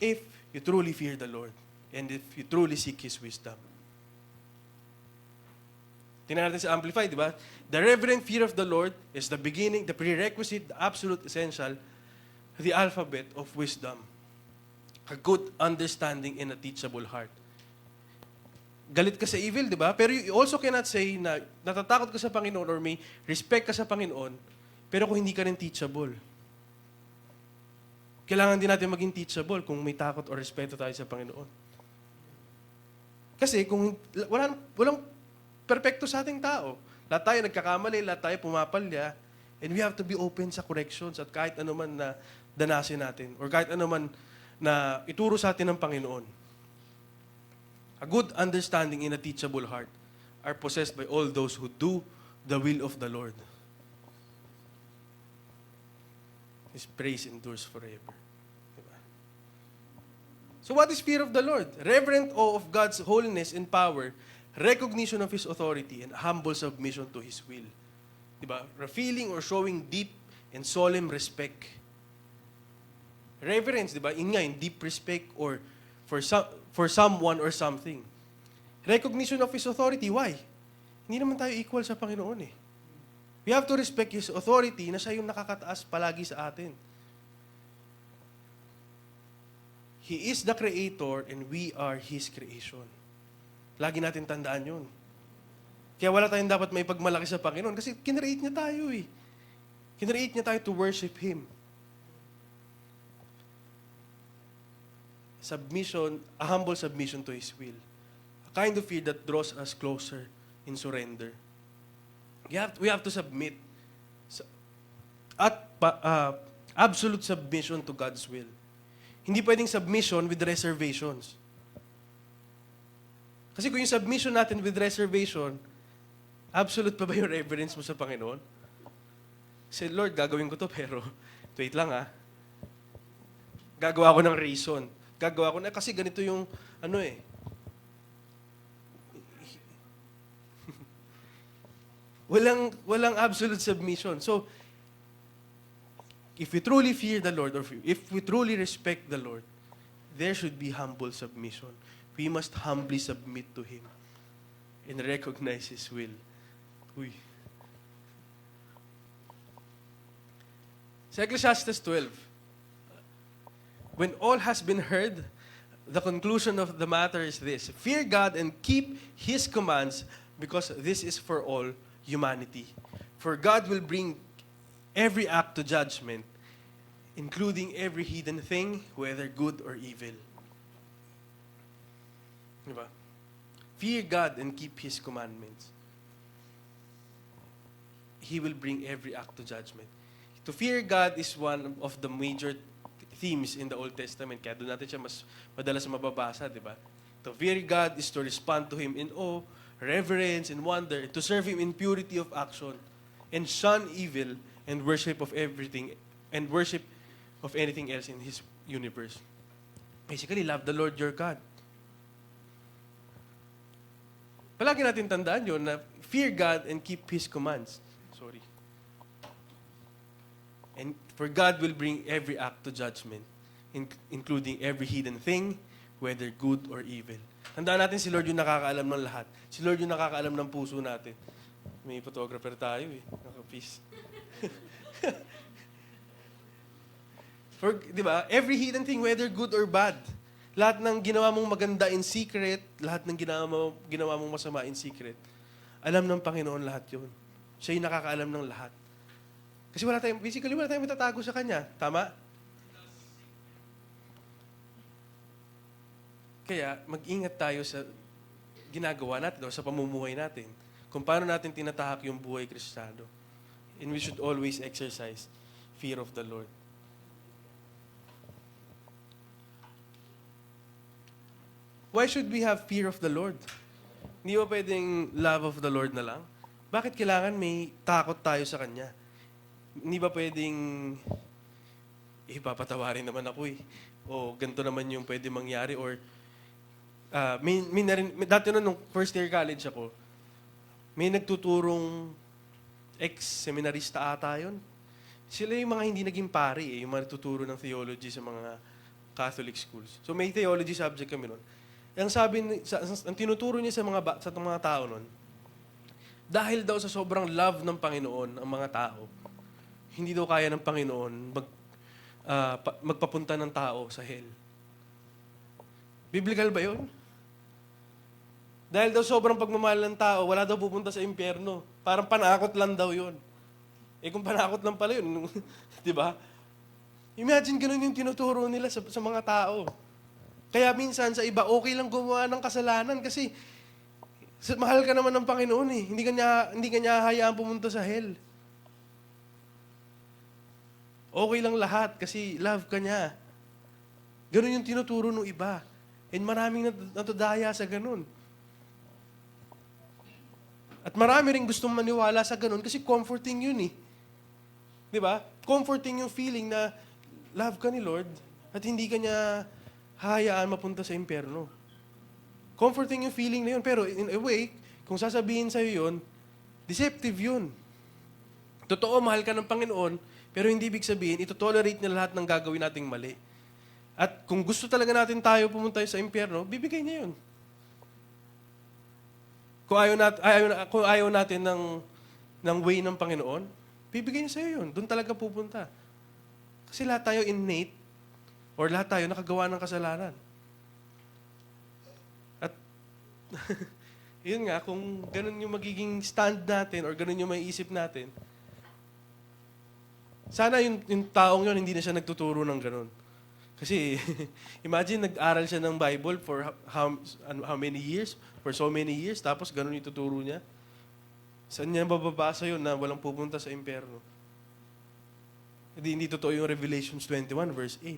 If you truly fear the Lord, and if you truly seek His wisdom. Tingnan natin sa Amplify, di ba? The reverent fear of the Lord is the beginning, the prerequisite, the absolute essential, the alphabet of wisdom. A good understanding and a teachable heart. Galit ka sa evil, di ba? Pero you also cannot say na natatakot ka sa Panginoon or may respect ka sa Panginoon, pero kung hindi ka rin teachable. Kailangan din natin maging teachable kung may takot o respeto tayo sa Panginoon. Kasi kung walang perfecto sa ating tao. Lahat tayo nagkakamali, lahat tayo pumapalya, and we have to be open sa corrections at kahit ano man na danasin natin or kahit ano man na ituro sa atin ng Panginoon. A good understanding and a teachable heart are possessed by all those who do the will of the Lord. His praise endures forever. Diba? So what is fear of the Lord? Reverent awe of God's holiness and power, recognition of His authority, and humble submission to His will. Diba? Feeling or showing deep and solemn respect. Reverence, diba? In deep respect or for someone or something. Recognition of His authority. Why? Hindi naman tayo equal sa Panginoon eh. We have to respect His authority na siya yung nakakataas palagi sa atin. He is the Creator and we are His creation. Lagi natin tandaan yun. Kaya wala tayong dapat may pagmalaki sa Panginoon kasi kinreate niya tayo eh. Kinreate niya tayo to worship Him. Submission, a humble submission to His will. A kind of fear that draws us closer in surrender. We have to submit. Absolute submission to God's will. Hindi pwedeng submission with reservations. Kasi kung yung submission natin with reservation, absolute pa ba yung reverence mo sa Panginoon? Say, Lord, gagawin ko to, pero wait lang gagawa ko ng reason. Gagawa ko na, kasi ganito yung, walang absolute submission. So, if we truly fear the Lord, or if we truly respect the Lord, there should be humble submission. We must humbly submit to Him and recognize His will. Uy. Sa Ecclesiastes 12, when all has been heard, the conclusion of the matter is this: fear God and keep His commands, because this is for all humanity. For God will bring every act to judgment, including every hidden thing, whether good or evil. Diba? Fear God and keep His commandments. He will bring every act to judgment. To fear God is one of the major themes in the Old Testament. Kaya doon natin siya mas madalas mababasa, di ba? To fear God is to respond to Him in awe, reverence, and wonder, to serve Him in purity of action, and shun evil and worship of everything, and worship of anything else in His universe. Basically, love the Lord your God. Palagi natin tandaan yun na fear God and keep His commands. And For God will bring every act to judgment, including every hidden thing, whether good or evil. Tandaan natin si Lord yung nakakaalam ng lahat. Si Lord yung nakakaalam ng puso natin. May photographer tayo eh. Naka-peace. For, di ba? Every hidden thing, whether good or bad. Lahat ng ginawa mong maganda in secret, lahat ng ginawa mong masama in secret, alam ng Panginoon lahat yun. Siya yung nakakaalam ng lahat. Kasi basically wala tayong matatago sa Kanya. Tama? Kaya, mag-ingat tayo sa ginagawa natin o sa pamumuhay natin. Kung paano natin tinatahak yung buhay Kristiyano. And we should always exercise fear of the Lord. Why should we have fear of the Lord? Hindi ba pwedeng love of the Lord na lang? Bakit kailangan may takot tayo sa Kanya? Hindi ba pwedeng papatawarin naman ako eh. O ganito naman yung pwede mangyari. Or dati nung first year college ako, may nagtuturong ex-seminarista ata yun. Sila yung mga hindi naging pari yung mga nagtuturo ng theology sa mga Catholic schools. So may theology subject kami nun. Ang ang tinuturo niya sa mga tao nun, dahil daw sa sobrang love ng Panginoon ang mga tao, hindi daw kaya ng Panginoon magpapunta ng tao sa hell. Biblical ba yun? Dahil daw sobrang pagmamahal ng tao, wala daw pupunta sa impyerno. Parang panakot lang daw yun. Kung panakot lang pala yun, di ba? Imagine ganun yung tinuturo nila sa mga tao. Kaya minsan sa iba, okay lang gumawa ng kasalanan kasi mahal ka naman ng Panginoon eh. Hindi ka niya hayaan pumunta sa hell. Okay lang lahat kasi love ka niya. Ganun yung tinuturo ng iba. And maraming natudaya sa ganun. At marami rin gustong maniwala sa ganun kasi comforting yun eh. Di ba? Comforting yung feeling na love ka ni Lord at hindi ka niya hayaan mapunta sa impyerno. Comforting yung feeling na yun. Pero in a way, kung sasabihin sa'yo yun, deceptive yun. Totoo, mahal ka ng Panginoon, pero hindi ibig sabihin, ito-tolerate niya lahat ng gagawin nating mali. At kung gusto talaga natin tayo pumunta sa impyerno, bibigay niya yun. Kung ayaw natin ng way ng Panginoon, bibigay niya sa'yo yun. Doon talaga pupunta. Kasi lahat tayo innate, or lahat tayo nakagawa ng kasalanan. At, yun nga, kung ganun yung magiging stand natin, or ganun yung maiisip natin, sana yung taong yun, hindi na siya nagtuturo ng ganun. Kasi, imagine, nag-aral siya ng Bible for how many years? For so many years, tapos ganun yung tuturo niya. Saan niya mababasa yun na walang pupunta sa impyerno? Hindi totoo yung Revelations 21, verse 8.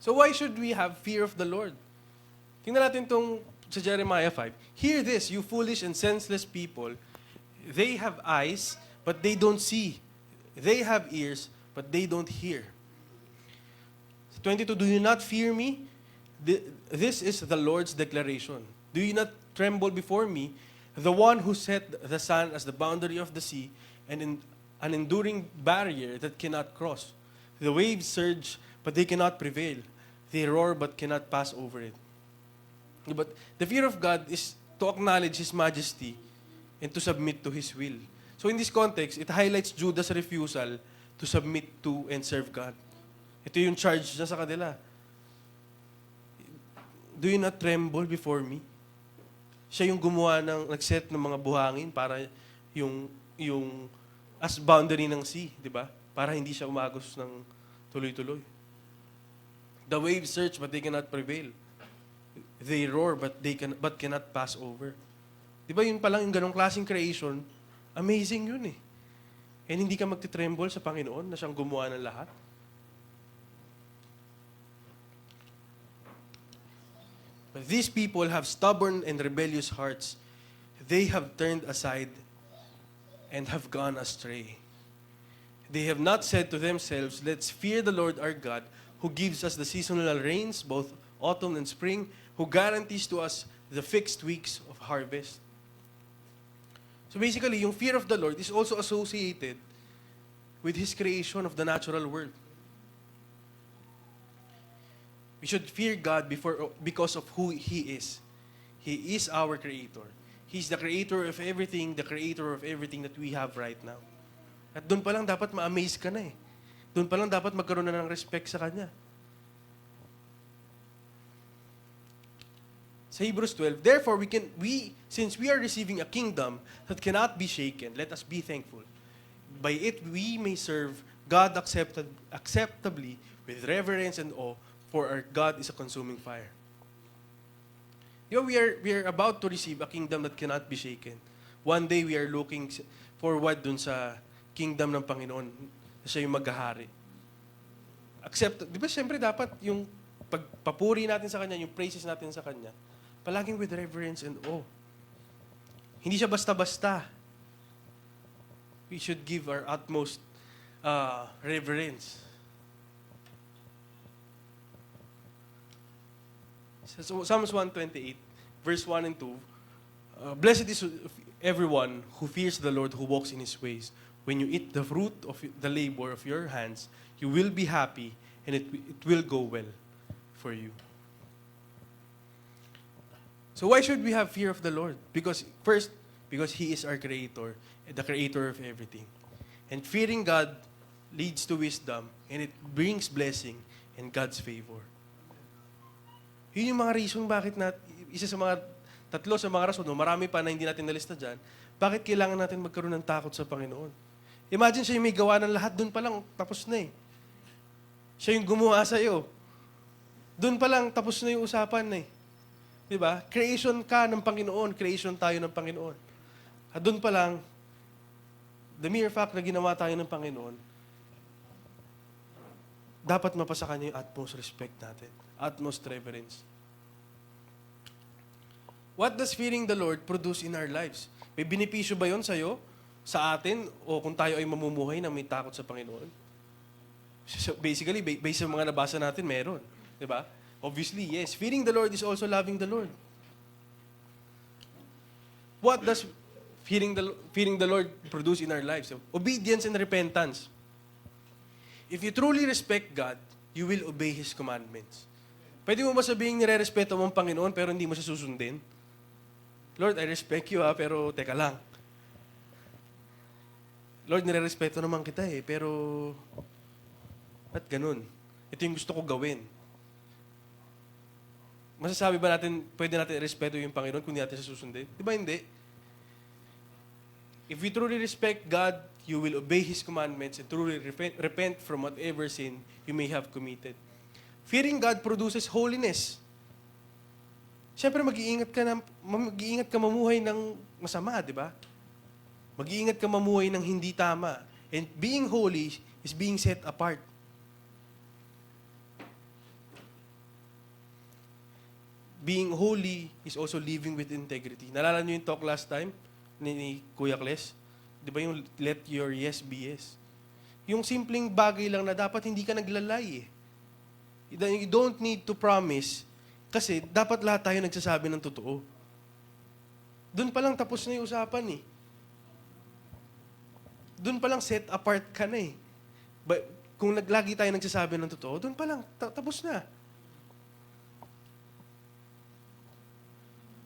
So why should we have fear of the Lord? Tingnan natin itong sa Jeremiah 5. Hear this, you foolish and senseless people. They have eyes, but they don't see. They have ears, but they don't hear. 22, do you not fear me? This is the Lord's declaration. Do you not tremble before me, the one who set the sun as the boundary of the sea, and an enduring barrier that cannot cross? The waves surge, but they cannot prevail. They roar, but cannot pass over it. But the fear of God is to acknowledge His majesty and to submit to His will. So in this context, it highlights Judas' refusal to submit to and serve God. Ito yung charge niya sa kanila. Do you not tremble before me? Siya yung gumawa nag-set ng mga buhangin para yung as boundary ng sea, di ba? Para hindi siya umagos ng tuloy-tuloy. The waves surge, but they cannot prevail. They roar, but cannot pass over. Di ba yun palang yung ganong klaseng creation, amazing yun eh. And hindi ka magtitremble sa Panginoon na siyang gumawa ng lahat. But these people have stubborn and rebellious hearts. They have turned aside and have gone astray. They have not said to themselves, let's fear the Lord our God, who gives us the seasonal rains, both autumn and spring, who guarantees to us the fixed weeks of harvest. So basically, yung fear of the Lord is also associated with His creation of the natural world. We should fear God because of who He is. He is our Creator. He's the Creator of everything, the Creator of everything that we have right now. At doon pa lang dapat ma-amaze ka na eh. Doon pa lang dapat magkaroon na ng respect sa Kanya. Sa Hebrews 12, therefore since we are receiving a kingdom that cannot be shaken, let us be thankful. By it we may serve God acceptably with reverence and awe, for our God is a consuming fire. You know, we are about to receive a kingdom that cannot be shaken. One day we are looking forward dun sa kingdom ng Panginoon na siya yung maghahari. Di ba siyempre dapat yung pagpapuri natin sa Kanya, yung praises natin sa Kanya, palaging with reverence and awe. Hindi siya basta-basta. We should give our utmost reverence. So Psalms 128, verse 1 and 2, blessed is everyone who fears the Lord, who walks in His ways. When you eat the fruit of the labor of your hands, you will be happy, and it will go well for you. So why should we have fear of the Lord? Because He is our Creator, the Creator of everything. And fearing God leads to wisdom, and it brings blessing and God's favor. Yun yung mga reason bakit isa sa mga tatlo sa mga rason, marami pa na hindi natin nalista dyan, bakit kailangan natin magkaroon ng takot sa Panginoon. Imagine siya yung may gawa ng lahat, doon pa lang tapos na eh. Siya yung gumawa sa'yo. Doon pa lang tapos na yung usapan eh. Diba? Creation ka ng Panginoon, creation tayo ng Panginoon. At doon pa lang, the mere fact na ginawa tayo ng Panginoon, dapat mapasa Kanya yung utmost respect natin, utmost reverence. What does fearing the Lord produce in our lives? May benepisyo ba yun sa'yo, sa atin, o kung tayo ay mamumuhay na may takot sa Panginoon? So basically, based sa mga nabasa natin, meron. Diba? Obviously, yes. Fearing the Lord is also loving the Lord. What does fearing the Lord produce in our lives? Obedience and repentance. If you truly respect God, you will obey His commandments. Pwede mo ba sabihin nire-respeto mo ang Panginoon pero hindi mo siya susundin? Lord, I respect you pero teka lang. Lord, nire-respeto naman kita pero ba't ganun? Ito yung gusto ko gawin. Masasabi ba natin, pwede natin i-respeto yung Panginoon kung hindi natin siya susundin? Di ba hindi? If we truly respect God, you will obey His commandments and truly repent from whatever sin you may have committed. Fearing God produces holiness. Siyempre, mag-iingat ka mamuhay ng masama, di ba? Mag-iingat ka mamuhay ng hindi tama. And being holy is being set apart. Being holy is also living with integrity. Nalala niyo yung talk last time ni Kuya Kles? Di ba yung let your yes be yes? Yung simpleng bagay lang na dapat hindi ka naglalay eh. You don't need to promise kasi dapat lahat tayo nagsasabi ng totoo. Doon pa lang tapos na yung usapan eh. Doon pa lang set apart ka na eh. Kung lagi tayo nagsasabi ng totoo, doon pa lang tapos na.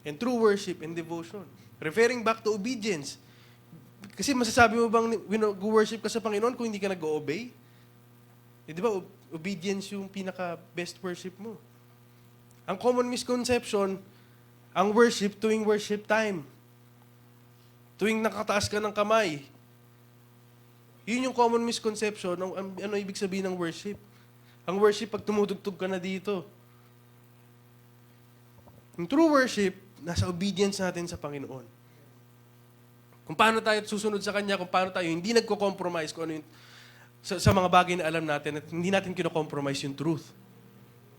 And true worship and devotion. Referring back to obedience. Kasi masasabi mo bang worship ka sa Panginoon kung hindi ka nag-obey? Di ba, obedience yung pinaka-best worship mo. Ang common misconception, ang worship tuwing worship time. Tuwing nakataas ka ng kamay. Yun yung common misconception ng ano ibig sabihin ng worship. Ang worship pag tumutugtog ka na dito. Yung true worship, nasa obedience natin sa Panginoon. Kung paano tayo susunod sa Kanya, kung paano tayo hindi nagko-compromise kung ano yung, sa mga bagay na alam natin at hindi natin kino-compromise yung truth.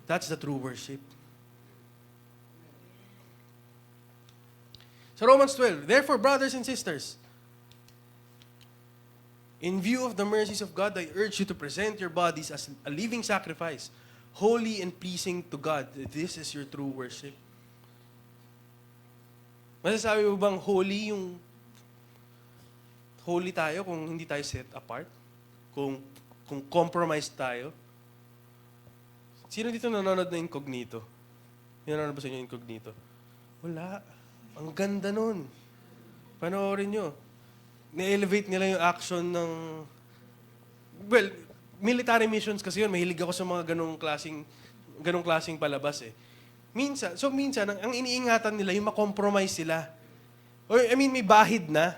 That's the true worship. Sa Romans 12, therefore, brothers and sisters, in view of the mercies of God, I urge you to present your bodies as a living sacrifice, holy and pleasing to God. This is your true worship. Masasabi mo bang holy yung holy tayo kung hindi tayo set apart? Kung compromise tayo? Sino dito nanonood na Incognito? Nanonood ba sa inyo Incognito? Wala. Ang ganda nun. Panoorin nyo. Na-elevate nila yung action ng... Well, military missions kasi yun. Mahilig ako sa mga ganong klaseng palabas eh. Minsan, ang iniingatan nila, yung makompromise sila. Or, may bahid na.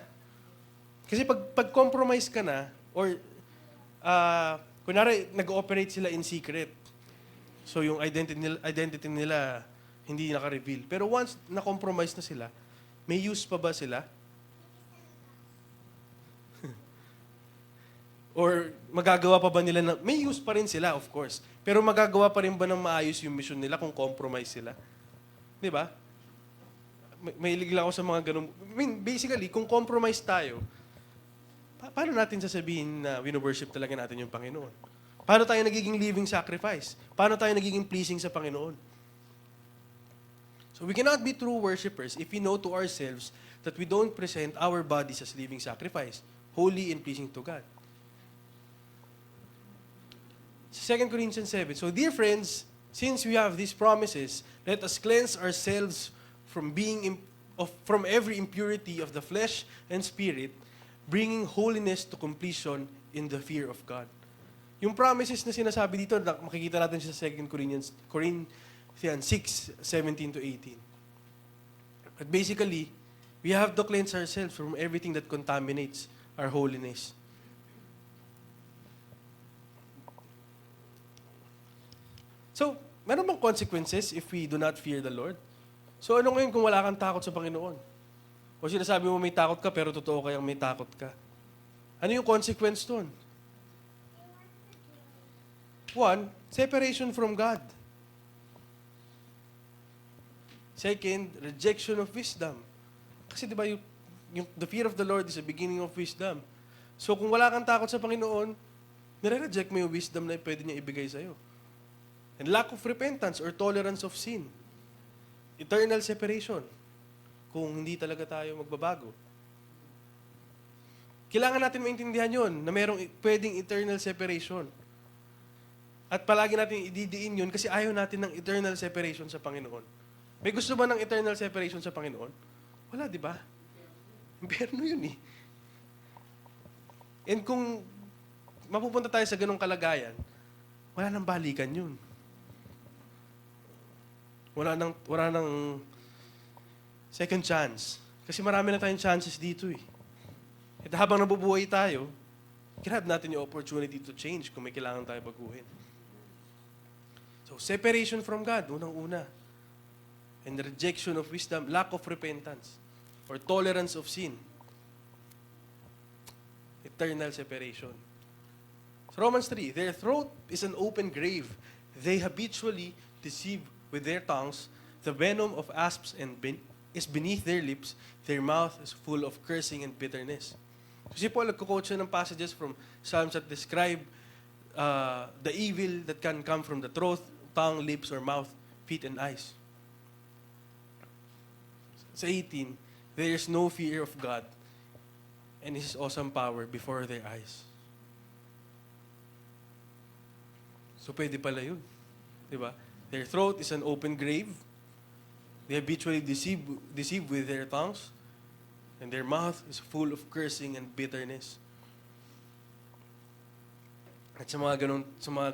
Kasi pag compromise ka na, or, kunwari, nag-ooperate sila in secret. So, yung identity nila hindi naka-reveal. Pero once na-compromise na sila, may use pa ba sila? Or magagawa pa ba nila na... May use pa rin sila, of course. Pero magagawa pa rin ba ng maayos yung mission nila kung compromise sila? Di ba? May ligla ako sa mga ganun. Basically, kung compromise tayo, paano natin sasabihin na wino-worship talaga natin yung Panginoon? Paano tayo nagiging living sacrifice? Paano tayo nagiging pleasing sa Panginoon? So we cannot be true worshipers if we know to ourselves that we don't present our bodies as living sacrifice, holy and pleasing to God. 2 Corinthians 7. So dear friends, since we have these promises, let us cleanse ourselves from from every impurity of the flesh and spirit, bringing holiness to completion in the fear of God. Yung promises na sinasabi dito, makikita natin sa 2 Corinthians 6, 17 to 18. But basically, we have to cleanse ourselves from everything that contaminates our holiness. So, meron bang consequences if we do not fear the Lord? So, ano ngayon kung wala kang takot sa Panginoon? O sinasabi mo may takot ka, pero totoo kayang may takot ka. Ano yung consequence doon? 1, separation from God. 2, rejection of wisdom. Kasi di ba, the fear of the Lord is the beginning of wisdom. So kung wala kang takot sa Panginoon, nire-reject mo yung wisdom na pwede niya ibigay sa'yo. And lack of repentance or tolerance of sin. Eternal separation. Kung hindi talaga tayo magbabago. Kailangan natin maintindihan yun, na merong pwedeng eternal separation. At palagi natin ididiin yun kasi ayaw natin ng eternal separation sa Panginoon. May gusto ba ng eternal separation sa Panginoon? Wala, di ba? Impyerno yun eh. And kung mapupunta tayo sa ganong kalagayan, wala nang balikan yun. Wala nang second chance. Kasi marami na tayong chances dito eh. At habang nabubuhay tayo, grab natin yung opportunity to change kung may kailangan tayo baguhin. So, separation from God, unang-una. And rejection of wisdom, lack of repentance, or tolerance of sin. Eternal separation. So Romans 3, their throat is an open grave. They habitually deceive with their tongues. The venom of asps is beneath their lips. Their mouth is full of cursing and bitterness. Kasi Paul nagko-quote siya ng passages from Psalms that describe the evil that can come from the throat, tongue, lips, or mouth, feet, and eyes. Sa 18, there is no fear of God and His awesome power before their eyes. So pwede pala yun. Diba? Their throat is an open grave. They habitually deceive with their tongues. And their mouth is full of cursing and bitterness. At sa mga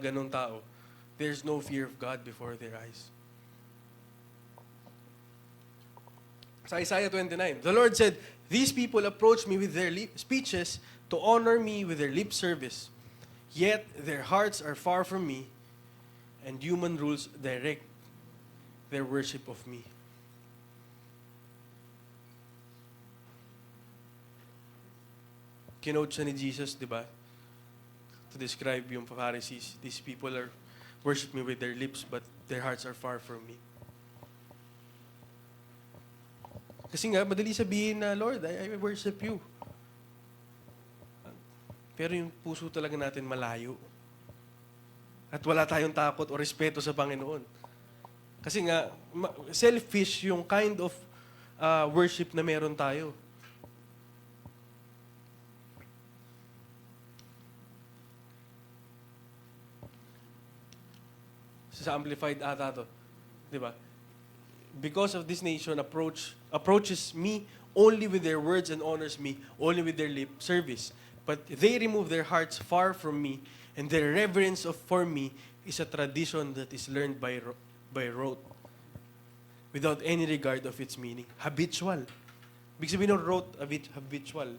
ganong tao, there's no fear of God before their eyes. Sa Isaiah 29, the Lord said, "These people approach me with their speeches to honor me with their lip service. Yet their hearts are far from me, and human rules direct their worship of me." Kinote siya ni Jesus, di ba? To describe yung Pharisees. These people worship me with their lips, but their hearts are far from me. Kasi nga, madali sabihin na, Lord, I worship you. Pero yung puso talaga natin malayo. At wala tayong takot o respeto sa Panginoon. Kasi nga, selfish yung kind of worship na meron tayo. Sa Amplified ata to. Di ba? Because of this nation approaches me only with their words and honors me only with their lip service. But they remove their hearts far from me, and their reverence for me is a tradition that is learned by rote, without any regard of its meaning. Habitual. Ibig sabihin ng rote, habitual.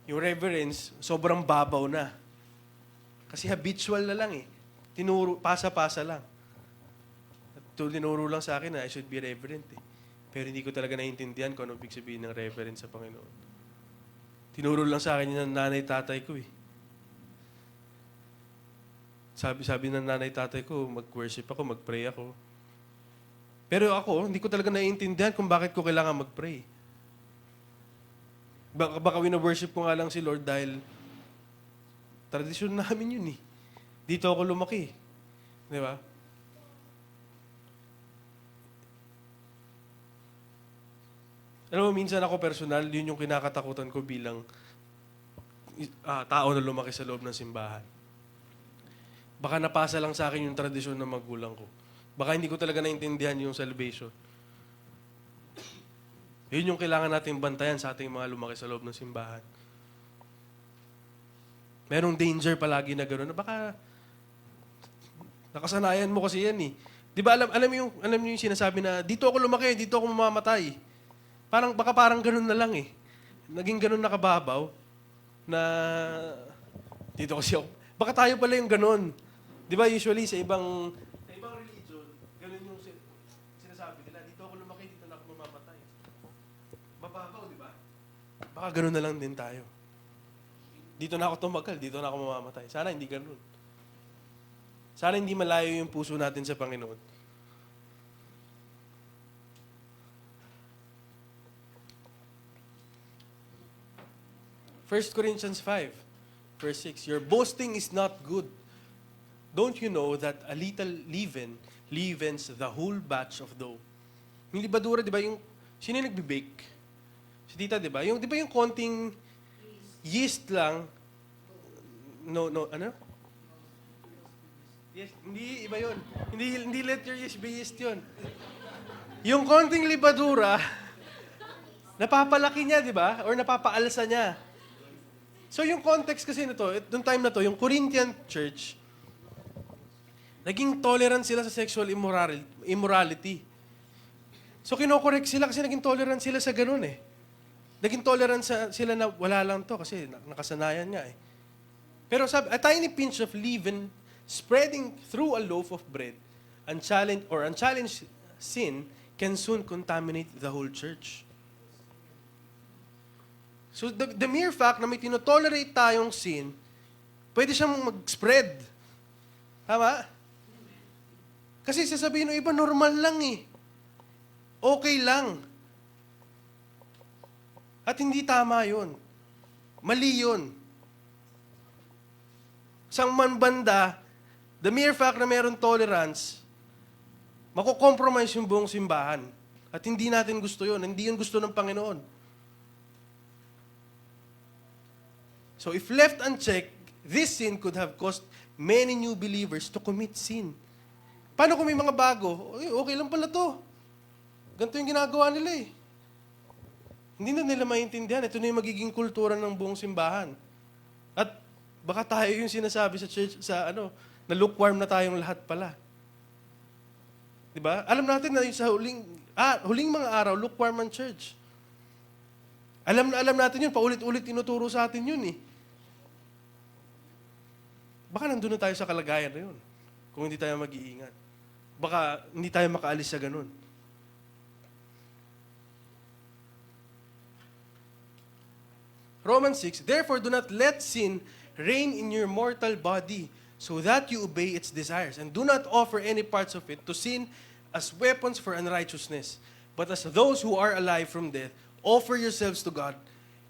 Yung reverence, sobrang babaw na. Kasi habitual na lang eh. Pasa-pasa lang. At tinuro lang sa akin na I should be reverent eh. Pero hindi ko talaga naiintindihan kung ano ibig sabihin ng reverence sa Panginoon. Tinuro lang sa akin yun ng nanay-tatay ko eh. Sabi ng nanay-tatay ko, mag-worship ako, mag-pray ako. Pero ako, hindi ko talaga naiintindihan kung bakit ko kailangan mag-pray. Baka wina-worship ko nga lang si Lord dahil tradisyon namin yun eh. Dito ako lumaki. Di ba? Alam mo, minsan ako personal, yun yung kinakatakutan ko bilang tao na lumaki sa loob ng simbahan. Baka napasa lang sa akin yung tradisyon ng magulang ko. Baka hindi ko talaga naintindihan yung salvation. Yun yung kailangan nating bantayan sa ating mga lumaki sa loob ng simbahan. Merong danger palagi na gano'n. Baka nakasanayan mo kasi yan eh. Di ba alam mo yung sinasabi na dito ako lumaki, dito ako mamamatay. Baka parang gano'n na lang eh. Naging gano'n nakababaw na dito kasi ako. Baka tayo pala yung gano'n. Di ba usually sa ibang religion, gano'n yung sinasabi nila, dito ako lumaki, dito na ako mamamatay. Mababaw, di ba? Baka gano'n na lang din tayo. Dito na ako tumagal, dito na ako mamamatay. Sana hindi gano'n. Sana hindi malayo yung puso natin sa Panginoon. 1 Corinthians 5, verse 6, your boasting is not good. Don't you know that a little leaven leavens the whole batch of dough? Yung libadura, di ba, sino yung nagbe-bake? Si tita, di ba? Di ba yung konting yeast lang, ano? Yes, hindi, iba yun. Hindi let your yeast be yeast yun. Yung konting libadura, napapalaki niya, di ba? Or napapaalsa niya. So yung context kasi nito, itong time na to, yung Corinthian church, naging tolerant sila sa sexual immorality. So kinokorek sila kasi naging tolerant sila sa ganun eh. Naging tolerant sila na wala lang to kasi nakasanayan nga eh. Pero sabi, a tiny pinch of leaven spreading through a loaf of bread, unchallenged sin can soon contaminate the whole church. So the mere fact na may tinotolerate tayong sin, pwede siyang mag-spread. Tama? Kasi sasabihin ng iba, normal lang eh. Okay lang. At hindi tama yun. Mali yun. Sa manbanda, the mere fact na mayroong tolerance, mako-compromise yung buong simbahan. At hindi natin gusto yun. Hindi yun gusto ng Panginoon. So if left unchecked, this sin could have caused many new believers to commit sin. Paano kung may mga bago? Okay lang pala to. Ganito yung ginagawa nila eh. Hindi na nila maintindihan. Ito na yung magiging kultura ng buong simbahan. At baka tayo yung sinasabi sa church, na lukewarm na tayong lahat pala. Diba? Alam natin na yung sa huling mga araw, lukewarm ang church. Alam natin yun, paulit-ulit tinuturo sa atin yun eh. Baka nandun na tayo sa kalagayan na yun. Kung hindi tayo mag-iingat. Baka hindi tayo makaalis sa ganun. Romans 6, therefore do not let sin reign in your mortal body, so that you obey its desires, and do not offer any parts of it to sin as weapons for unrighteousness, but as those who are alive from death, offer yourselves to God,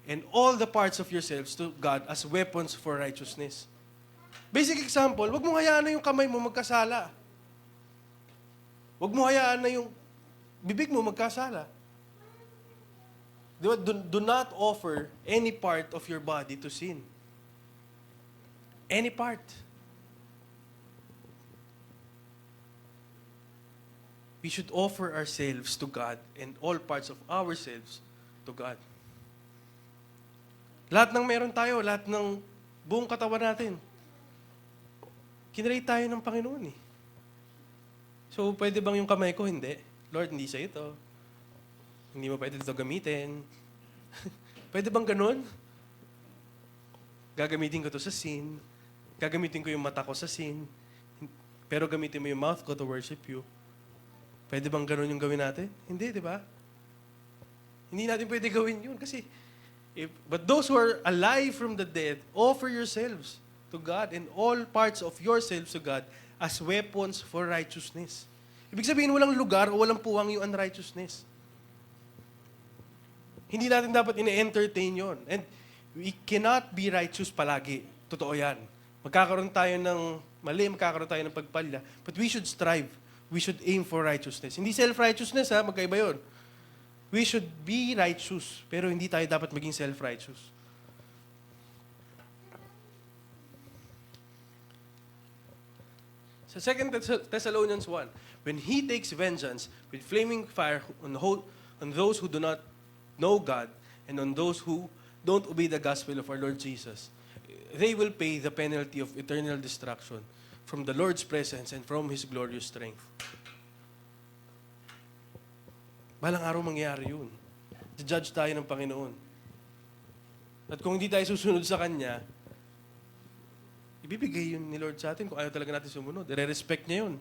and all the parts of yourselves to God as weapons for righteousness. Basic example, wag mo hayaan na yung kamay mo magkasala. Wag mo hayaan na yung bibig mo magkasala. Diba? Do not offer any part of your body to sin. Any part. we should offer ourselves to God and all parts of ourselves to God. Lahat ng meron tayo, lahat ng buong katawan natin, kinrate tayo ng Panginoon eh. So, pwede bang yung kamay ko? Hindi. Lord, hindi sa ito. Hindi mo pwede ito gamitin. Pwede bang ganun? Gagamitin ko to sa sin. Gagamitin ko yung mata ko sa sin. Pero gamitin mo yung mouth ko to worship you. Pwede bang ganun yung gawin natin? Hindi, di ba? Hindi natin pwede gawin yun. Kasi, but those who are alive from the dead, offer yourselves to God and all parts of yourselves to God as weapons for righteousness. Ibig sabihin, walang lugar o walang puwang yung unrighteousness. Hindi natin dapat ine-entertain yon. And we cannot be righteous palagi. Totoo yan. Magkakaroon tayo ng mali, magkakaroon tayo ng pagpalya. But we should strive. We should aim for righteousness. Hindi self-righteousness, ha? Magkaiba yun. We should be righteous, pero hindi tayo dapat maging self-righteous. Sa 2 Thessalonians 1, when He takes vengeance with flaming fire on those who do not know God and on those who don't obey the gospel of our Lord Jesus, they will pay the penalty of eternal destruction from the Lord's presence and from His glorious strength. Balang araw mangyayari yun. Judge tayo ng Panginoon. At kung hindi tayo susunod sa Kanya, ibibigay yun ni Lord sa atin kung ayaw talaga natin sumunod. I-respect niya yun.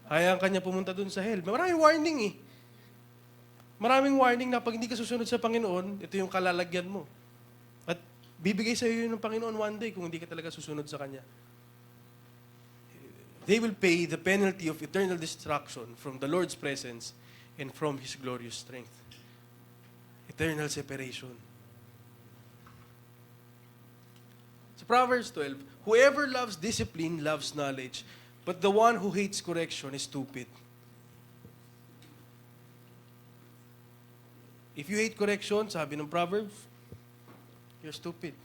Hayaan Kanya pumunta dun sa hell. Maraming warning eh. Maraming warning na pag hindi ka susunod sa Panginoon, ito yung kalalagyan mo. At bibigay sa iyo ng Panginoon one day kung hindi ka talaga susunod sa Kanya. They will pay the penalty of eternal destruction from the Lord's presence and from His glorious strength. Eternal separation. So Proverbs 12, whoever loves discipline loves knowledge, but the one who hates correction is stupid. If you hate correction, sabi ng Proverbs, you're stupid.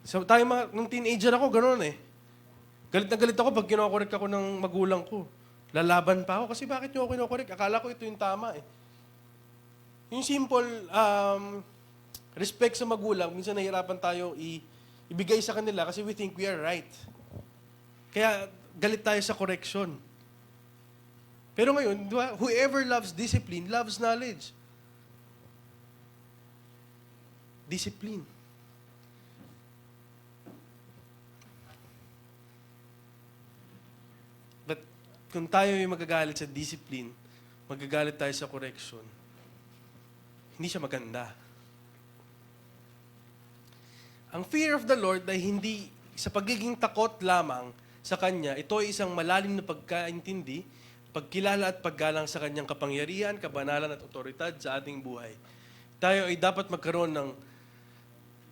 So tayo nung teenager ako, ganoon eh. Galit na galit ako pag kinokorek ako ng magulang ko. Lalaban pa ako kasi bakit nyo ako kinokorek? Akala ko ito yung tama eh. Yung simple respect sa magulang, minsan nahihirapan tayo ibigay sa kanila kasi we think we are right. Kaya galit tayo sa correction. Pero ngayon, whoever loves discipline loves knowledge. Discipline. But kung tayo yung magagalit sa discipline, magagalit tayo sa correction, hindi siya maganda. Ang fear of the Lord ay hindi sa pagiging takot lamang sa Kanya, ito ay isang malalim na pagkaintindi, pagkilala at paggalang sa Kanyang kapangyarihan, kabanalan at otoridad sa ating buhay. Tayo ay dapat magkaroon ng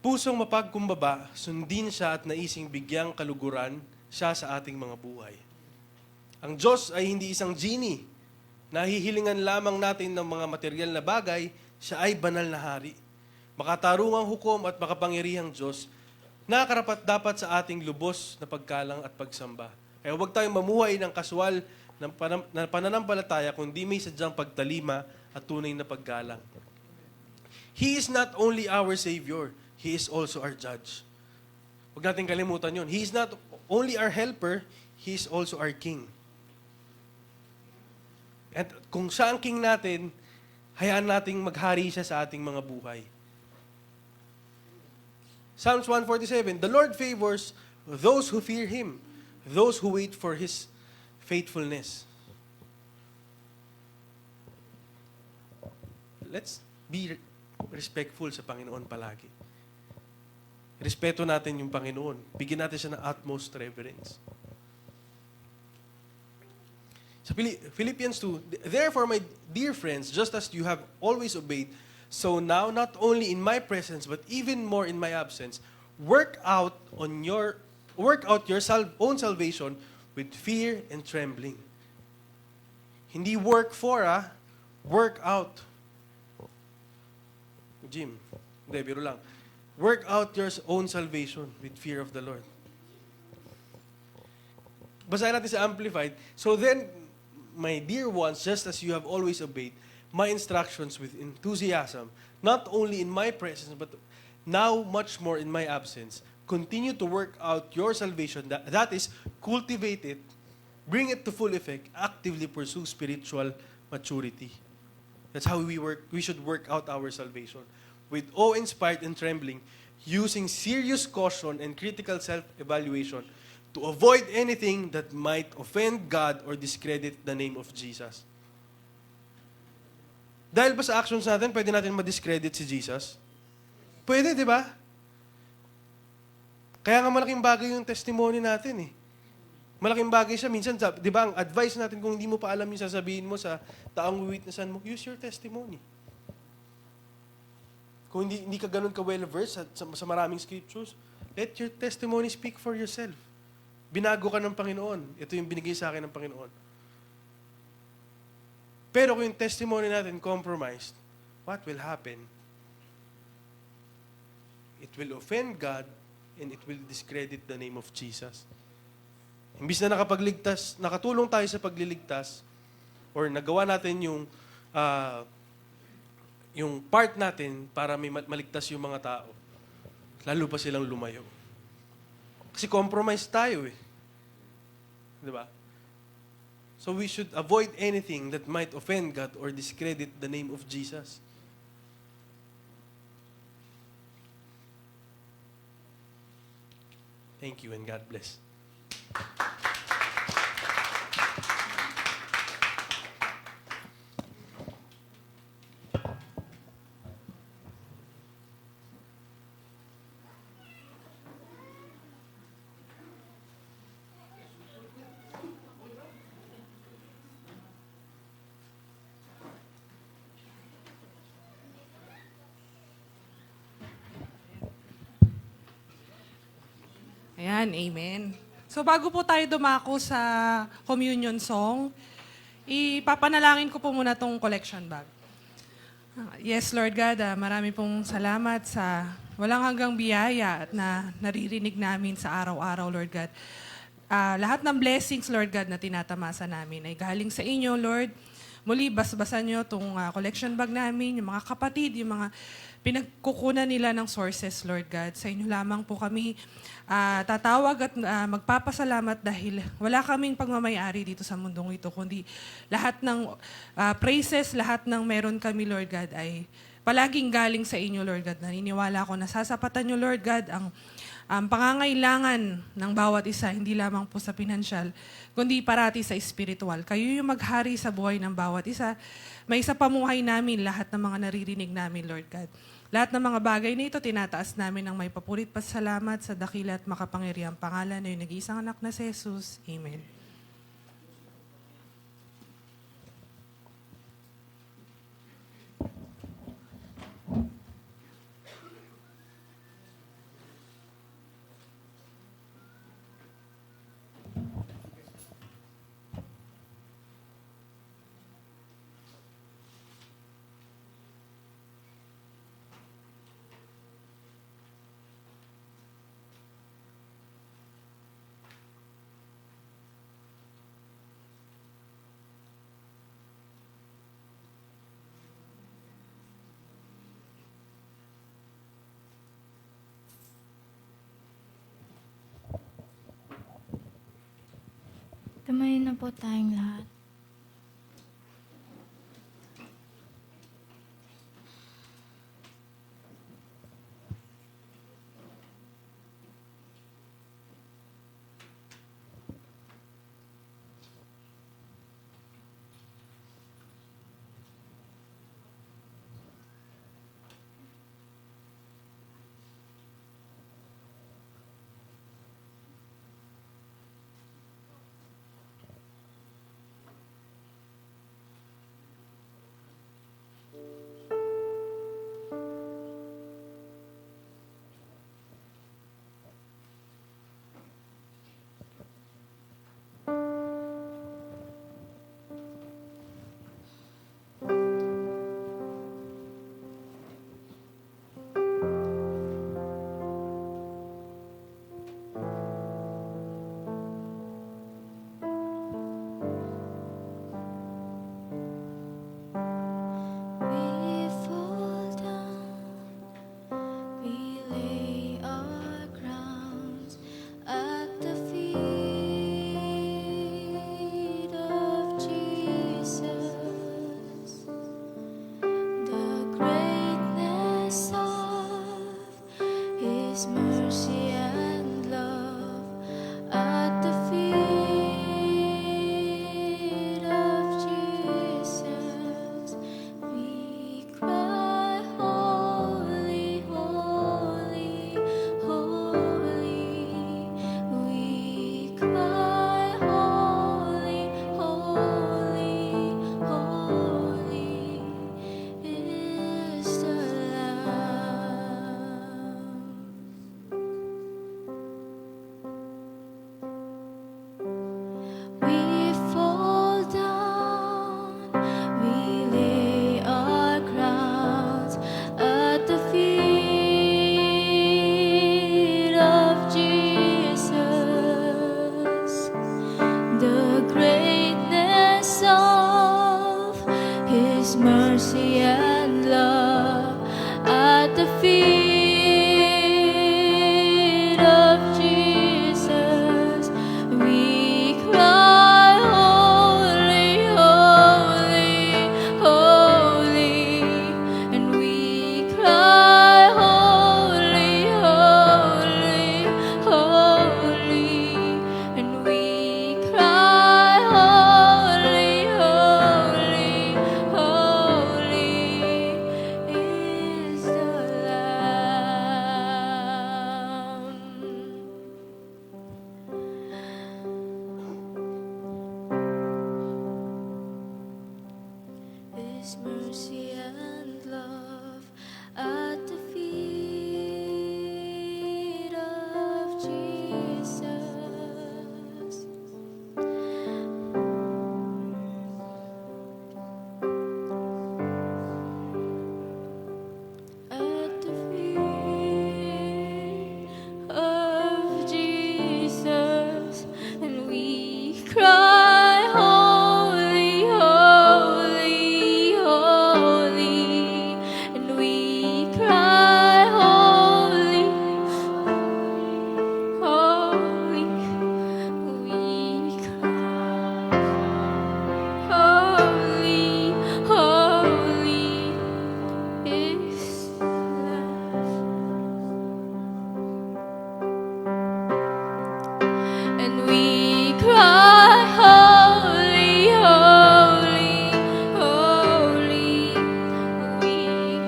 pusong mapagkumbaba, sundin siya at naising bigyang kaluguran siya sa ating mga buhay. Ang Diyos ay hindi isang genie. Nahihilingan lamang natin ng mga material na bagay, siya ay banal na hari. Makatarungang hukom at makapangyarihang Diyos, nakarapat dapat sa ating lubos na paggalang at pagsamba. Kaya huwag tayong mamuhay ng kaswal na pananampalataya, kundi may sadyang pagtalima at tunay na paggalang. He is not only our Savior, He is also our judge. Huwag natin kalimutan yun. He is not only our helper, He is also our king. At kung siya ang king natin, hayaan nating maghari siya sa ating mga buhay. Psalms 147, the Lord favors those who fear Him, those who wait for His faithfulness. Let's be respectful sa Panginoon palagi. Respeto natin yung Panginoon. Bigyan natin siya ng utmost reverence. Sa Philippians 2, therefore, my dear friends, just as you have always obeyed, so now, not only in my presence, but even more in my absence, work out your own salvation with fear and trembling. Hindi work for, work out. Jim, hindi, biro lang. Work out your own salvation with fear of the Lord. Basahin natin sa Amplified. So then, my dear ones, just as you have always obeyed my instructions with enthusiasm, not only in my presence, but now much more in my absence, continue to work out your salvation, that is, cultivate it, bring it to full effect, actively pursue spiritual maturity. That's how we work. We should work out our salvation with awe-inspired and trembling, using serious caution and critical self-evaluation to avoid anything that might offend God or discredit the name of Jesus. Dahil ba sa actions natin, pwede natin ma-discredit si Jesus? Pwede, di ba? Kaya nga malaking bagay yung testimony natin eh. Malaking bagay siya. Minsan, di ba, ang advice natin kung hindi mo pa alam yung sasabihin mo sa taong witnessan mo, use your testimony. Kung hindi ka ganun ka well-versed sa maraming scriptures, let your testimony speak for yourself. Binago ka ng Panginoon. Ito yung binigay sa akin ng Panginoon. Pero kung yung testimony natin compromised, what will happen? It will offend God and it will discredit the name of Jesus. Imbis na nakatulong tayo sa pagliligtas, or nagawa natin yung part natin para may maligtas yung mga tao, lalo pa silang lumayo. Kasi compromise tayo eh. Di ba? So we should avoid anything that might offend God or discredit the name of Jesus. Thank you and God bless. Ayan, amen. So bago po tayo dumako sa communion song, ipapanalangin ko po muna tong collection bag. Yes, Lord God, marami pong salamat sa walang hanggang biyaya at na naririnig namin sa araw-araw, Lord God. Lahat ng blessings, Lord God, na tinatamasa namin ay galing sa inyo, Lord. Muli, basbasan nyo itong collection bag namin, yung mga kapatid, yung mga pinagkukunan nila ng sources, Lord God. Sa inyo lamang po kami tatawag at magpapasalamat dahil wala kaming pagmamayari dito sa mundong ito, kundi lahat ng praises, lahat ng meron kami, Lord God, ay palaging galing sa inyo, Lord God. Naniniwala ako na sasapatan nyo, Lord God, ang pangangailangan ng bawat isa, hindi lamang po sa pinansyal, kundi parati sa spiritual. Kayo yung maghari sa buhay ng bawat isa. May sa pamuhay namin lahat ng mga naririnig namin, Lord God. Lahat ng mga bagay na ito, tinataas namin ng may papurit pasalamat sa dakila at makapangyarihang pangalan na yung nag-iisang anak na si Jesus. Amen. Tumayo na po tayong lahat. His mercy and love at the feet of Jesus. We cry, holy, holy, holy, and we cry, holy, holy, holy, and we cry, holy, holy, holy is the Lamb. His mercy and love at the feet of Jesus. At the feet of Jesus, and we cry, holy, holy, holy, and we cry, holy, holy, we cry, holy, holy is the Lamb. And we cry, holy, holy, holy. We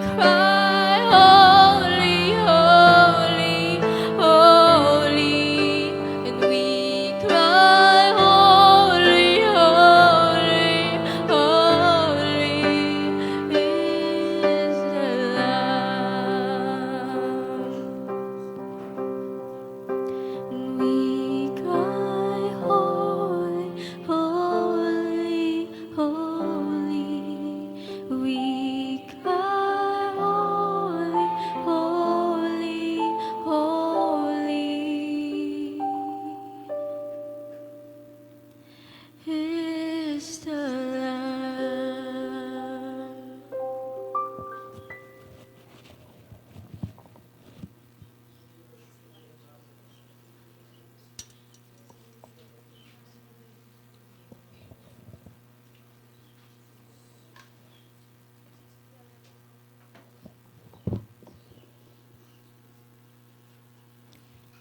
cry, holy, holy, holy. And we cry, holy, holy, holy is the Lamb. And we cry, holy, holy, holy. We cry, holy, holy, holy is the Lamb.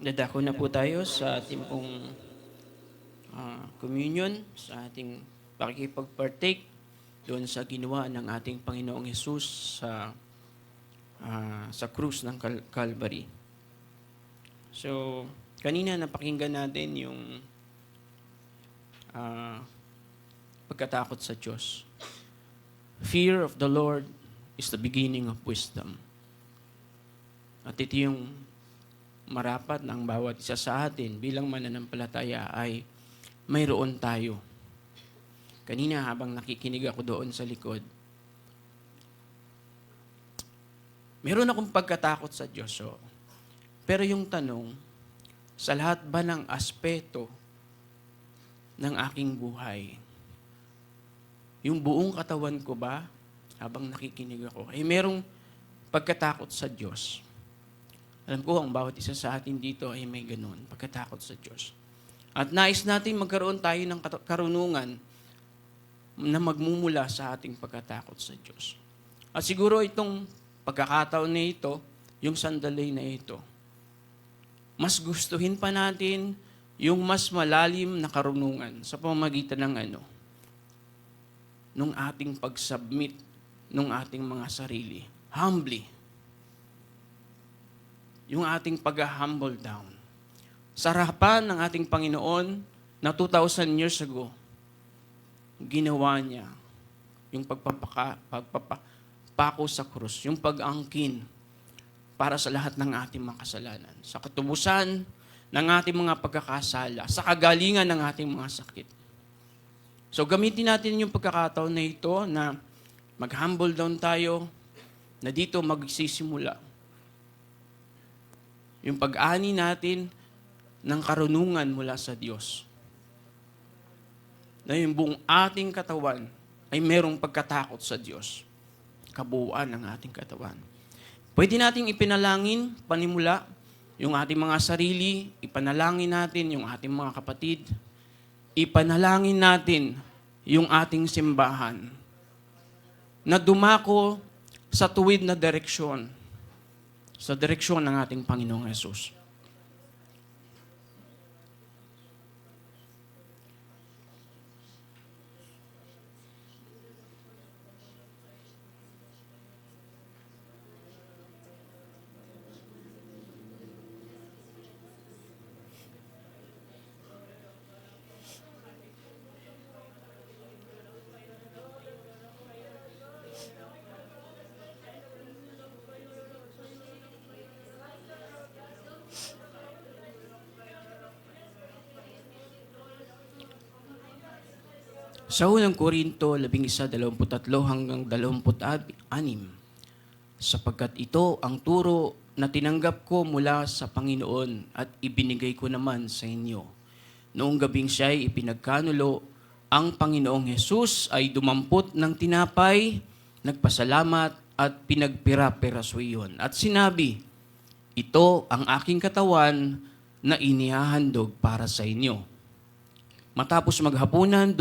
Dadako na po tayo sa ating pong communion, sa ating pakikipag-partake doon sa ginawa ng ating Panginoong Hesus sa krus ng Calvary. So, kanina napakinggan natin yung pagkatakot sa Diyos. Fear of the Lord is the beginning of wisdom. At ito yung marapat ng bawat isa sa atin bilang mananampalataya ay mayroon tayo. Kanina habang nakikinig ako doon sa likod, meron akong pagkatakot sa Diyos. Pero yung tanong, sa lahat ba ng aspeto ng aking buhay, yung buong katawan ko ba, habang nakikinig ako, ay merong pagkatakot sa Diyos? Alam ko, ang bawat isa sa atin dito ay may ganun, pagkatakot sa Diyos. At nais natin magkaroon tayo ng karunungan na magmumula sa ating pagkatakot sa Diyos. At siguro itong pagkakataon na ito, yung sandali na ito, mas gustuhin pa natin yung mas malalim na karunungan sa pamamagitan ng nung ating pag-submit nung ating mga sarili. Humbly. Yung ating pag-humble down. Sa harapan ng ating Panginoon na 2,000 years ago, ginawa niya yung pagpapako sa krus, yung pag-angkin para sa lahat ng ating mga kasalanan. Sa katubusan ng ating mga pagkakasala, sa kagalingan ng ating mga sakit. So gamitin natin yung pagkakataon na ito na mag-humble down tayo, na dito magsisimula yung pag-ani natin ng karunungan mula sa Diyos. Na yung buong ating katawan ay merong pagkatakot sa Diyos. Kabuuan ng ating katawan. Pwede nating ipinalangin, panimula, yung ating mga sarili, ipanalangin natin yung ating mga kapatid, ipanalangin natin yung ating simbahan na dumako sa tuwid na direksyon, sa direksyon ng ating Panginoong Hesus. Sa unang Korinto 11:23 hanggang 26, sapagkat ito ang turo na tinanggap ko mula sa Panginoon at ibinigay ko naman sa inyo. Noong gabing siya'y ipinagkanulo, ang Panginoong Hesus ay dumampot ng tinapay, nagpasalamat at pinagpira-piraso iyon. At sinabi, ito ang aking katawan na inihahandog para sa inyo. Matapos maghapunan,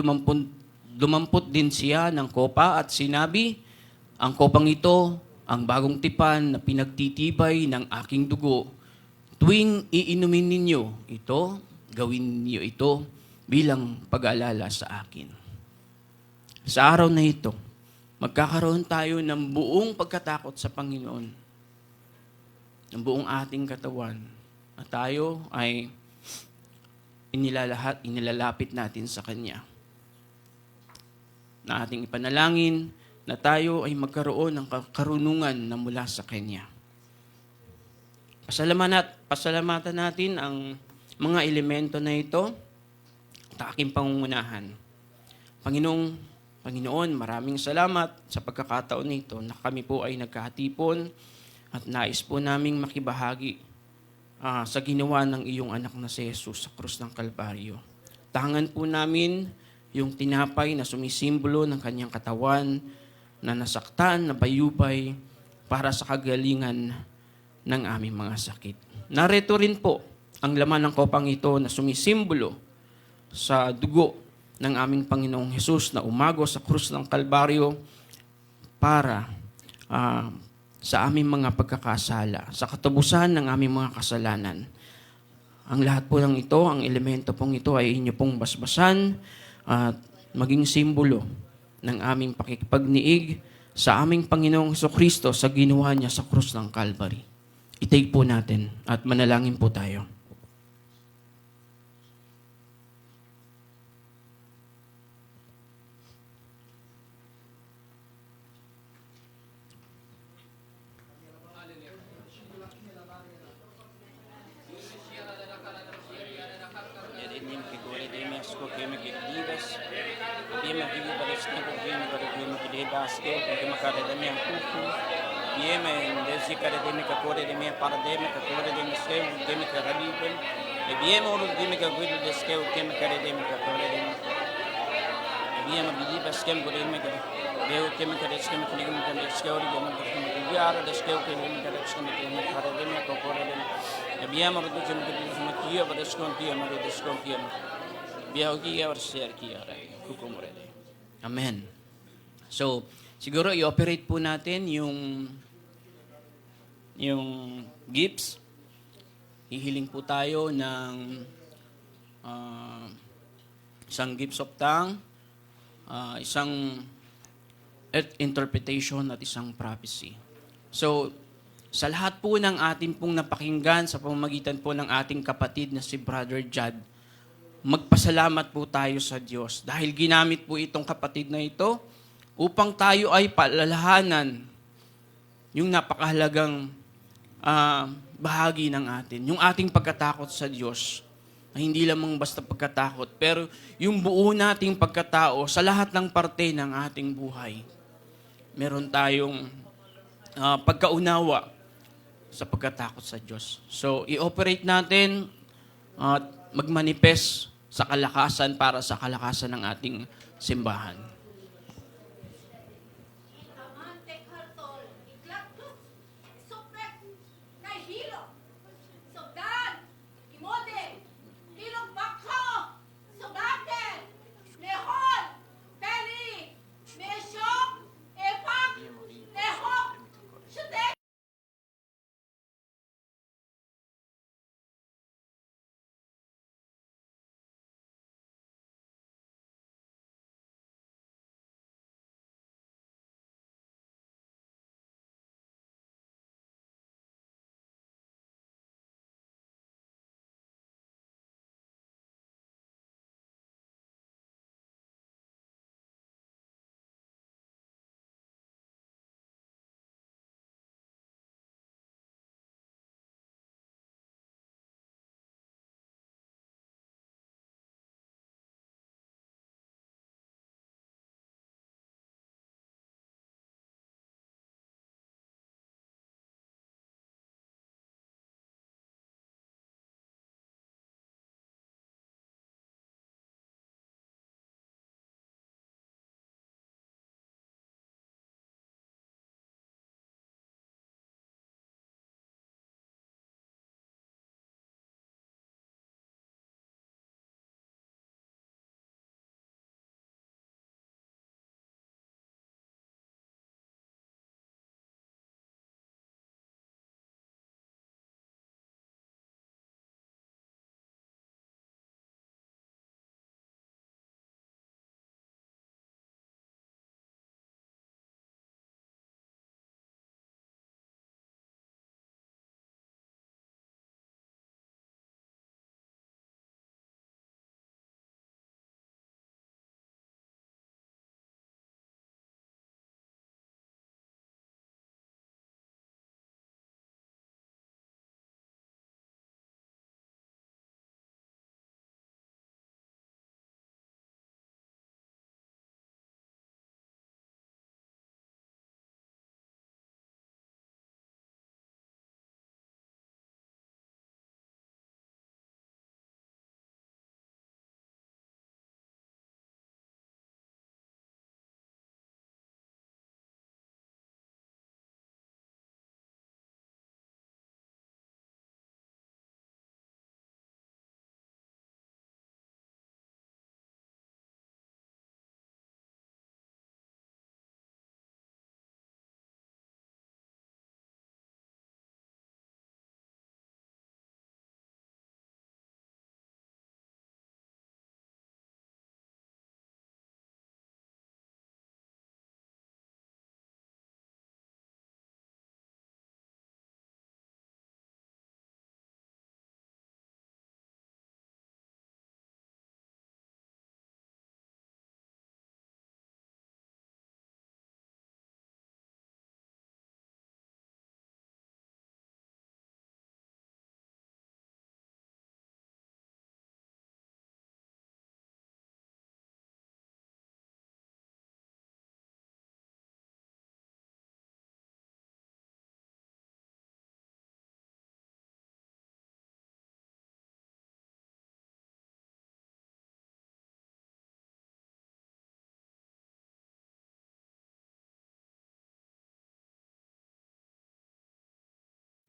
dumampot din siya ng kopa at sinabi, ang kopang ito, ang bagong tipan na pinagtitibay ng aking dugo. Tuwing iinumin ninyo ito, gawin niyo ito bilang pag-aalala sa akin. Sa araw na ito, magkakaroon tayo ng buong pagkatakot sa Panginoon, ng buong ating katawan, na tayo ay inilalapit natin sa Kanya. Na ating ipanalangin na tayo ay magkaroon ng karunungan na mula sa Kanya. Pasalamatan natin ang mga elemento na ito at aking pangungunahan. Panginoon, maraming salamat sa pagkakataon nito na kami po ay nagkatipon at nais po naming makibahagi sa ginawa ng iyong anak na si Jesus sa krus ng Kalbaryo. Tangan po namin yung tinapay na sumisimbolo ng kanyang katawan na nasaktan, na bayubay para sa kagalingan ng aming mga sakit. Narito rin po ang laman ng kopang ito na sumisimbolo sa dugo ng aming Panginoong Hesus na umago sa krus ng Kalbaryo para sa aming mga pagkakasala, sa katapusan ng aming mga kasalanan. Ang lahat po ng ito, ang elemento pong ito ay inyo pong basbasan at maging simbolo ng aming pakikipagniig sa aming Panginoong Jesucristo sa ginawa niya sa krus ng Calvary. I-take po natin at manalangin po tayo. Amen. So, siguro i-operate po natin yung gifts. Hihiling po tayo ng isang gifts of tongue, isang interpretation at isang prophecy. So, sa lahat po ng ating pong napakinggan sa pamamagitan po ng ating kapatid na si Brother Jad, magpasalamat po tayo sa Diyos dahil ginamit po itong kapatid na ito upang tayo ay palalahanan yung napakahalagang bahagi ng atin, yung ating pagkatakot sa Diyos, na hindi lamang basta pagkatakot, pero yung buo nating pagkatao sa lahat ng parte ng ating buhay. Meron tayong pagkaunawa sa pagkatakot sa Diyos. So, i-operate natin at magmanifest sa kalakasan para sa kalakasan ng ating simbahan.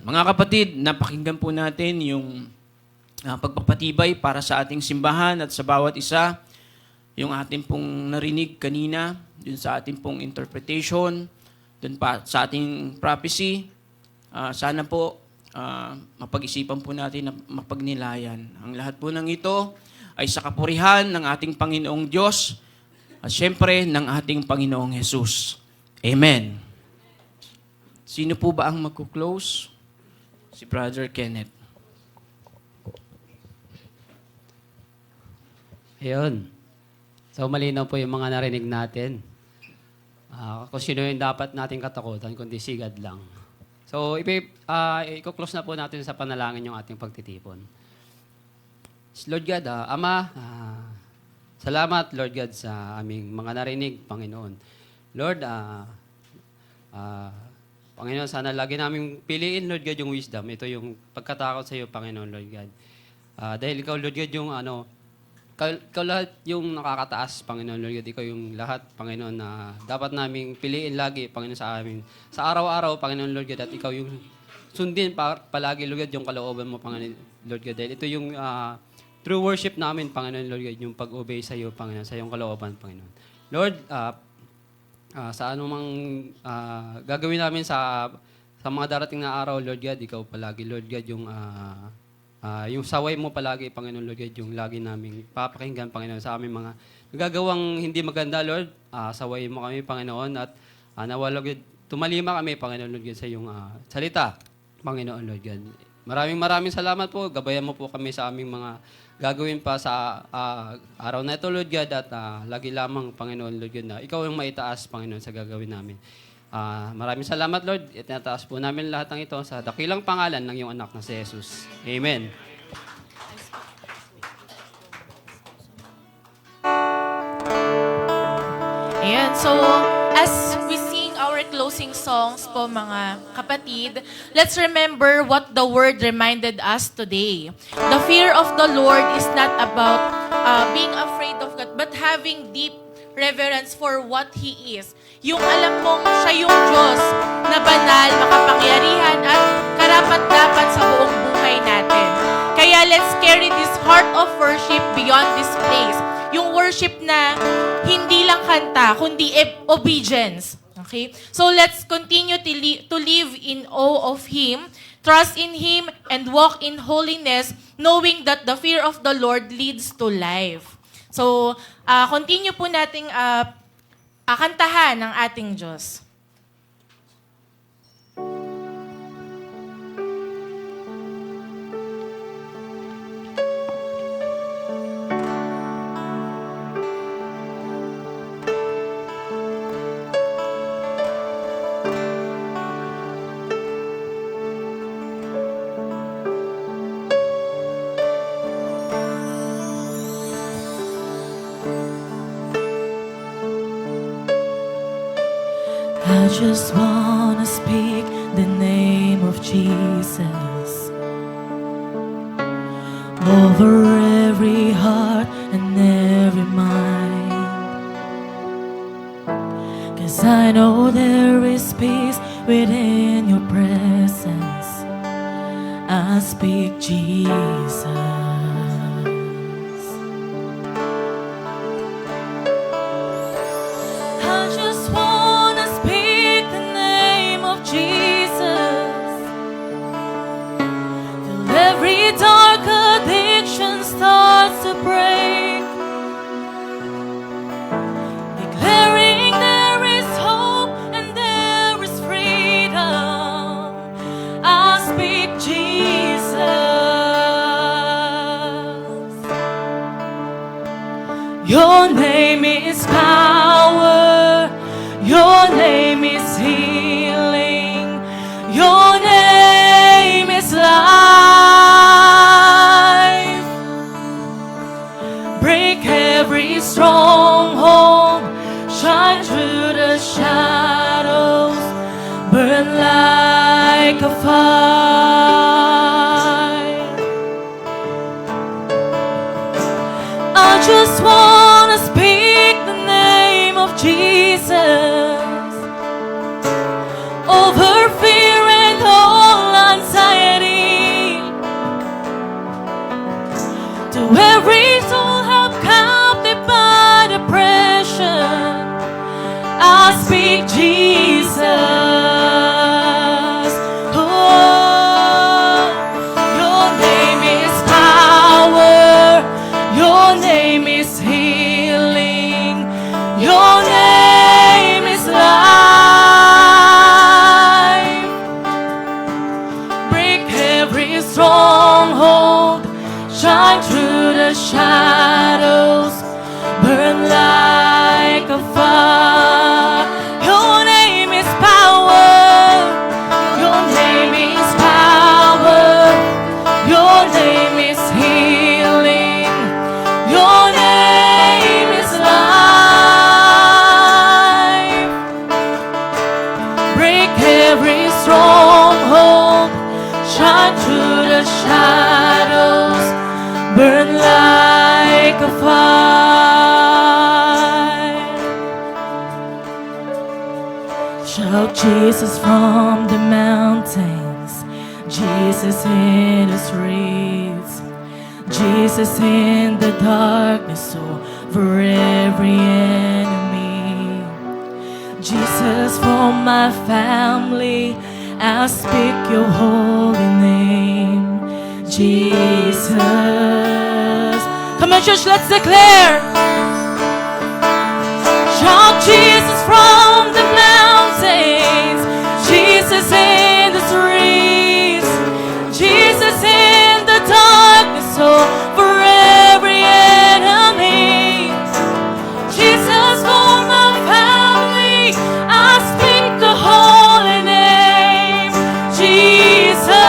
Mga kapatid, napakinggan po natin yung pagpapatibay para sa ating simbahan at sa bawat isa. Yung ating pong narinig kanina, dun sa ating pong interpretation, dun pa sa ating prophecy. Sana po mapag-isipan po natin na mapagnilayan. Ang lahat po ng ito ay sa kapurihan ng ating Panginoong Diyos at syempre ng ating Panginoong Jesus. Amen. Sino po ba ang magkuklose? Si Brother Kenneth. Ayun. So malinaw po yung mga narinig natin. Kung sino yung dapat nating katakutan, kundi si God lang. So, i-close na po natin sa panalangin yung ating pagtitipon. Lord God, Ama, salamat, Lord God, sa aming mga narinig, Panginoon. Lord, Panginoon, sana lagi namin piliin, Lord God, yung wisdom. Ito yung pagkatakot sa iyo, Panginoon, Lord God. Dahil ikaw, Lord God, yung ikaw lahat yung nakakataas, Panginoon, Lord God. Ikaw yung lahat, Panginoon, na dapat naming piliin lagi, Panginoon, sa amin. Sa araw-araw, Panginoon, Lord God, at ikaw yung sundin palagi, Lord God, yung kalooban mo, Panginoon, Lord God. Dahil ito yung true worship namin, Panginoon, Lord God, yung pag-obey sa iyo, Panginoon, sa iyong kalooban, Panginoon. Lord, sa anumang gagawin namin sa mga darating na araw, Lord God, ikaw palagi, Lord God, yung saway mo palagi, Panginoon, Lord God, yung lagi naming papakinggan, Panginoon, sa aming mga nagagawang hindi maganda, Lord. Saway mo kami, Panginoon, at nawa, Lord God, tumalima kami, Panginoon, Lord God, sa iyong salita, Panginoon, Lord God. Maraming salamat po. Gabayan mo po kami sa aming mga gagawin pa sa araw na ito, Lord God, at lagi lamang, Panginoon, Lord God, na ikaw yung maitaas, Panginoon, sa gagawin namin. Maraming salamat, Lord. Itinataas po namin lahat ng ito sa dakilang pangalan ng iyong anak na si Jesus. Amen. Ayan, so as we sing our closing songs po mga kapatid, let's remember what the Word reminded us today. The fear of the Lord is not about being afraid of God, but having deep reverence for what He is. Yung alam mong siya yung Diyos na banal, makapangyarihan at karapat-dapat sa buong buhay natin. Kaya let's carry this heart of worship beyond this place. Yung worship na hindi lang kanta, kundi obedience. Okay? So let's continue to live in awe of Him, trust in Him, and walk in holiness, knowing that the fear of the Lord leads to life. So, continue po nating kantahan ng ating Diyos. I just wanna speak the name of Jesus over every heart and every mind. 'Cause I know there is peace within your presence. I speak Jesus. I just wanna speak the name of Jesus till every dark addiction starts to break, declaring there is hope and there is freedom. I speak Jesus. Your name is power. Your name is healing. Your name is life. Break every stronghold. Shine through the shadows. Burn like a fire. I just wanna speak the name of Jesus over fear and all anxiety. speak Jesus. Oh, your name is power. Your name is healing. Your name is life. Break every stronghold. Shine through the shadows. Burn like a fire. Your name is power. Your name is power. Your name is healing. Your name is life. Break every stronghold. Shine through the shadows. Burn like a fire. Shout Jesus from the mountains, Jesus in the streets, Jesus in the darkness over every enemy. Jesus for my family, I speak your holy name. Jesus. Come on, church, let's declare. Shout Jesus from the mountains, Jesus in the streets, Jesus in the darkness over every enemy. Jesus for my family, I speak the holy name. Jesus.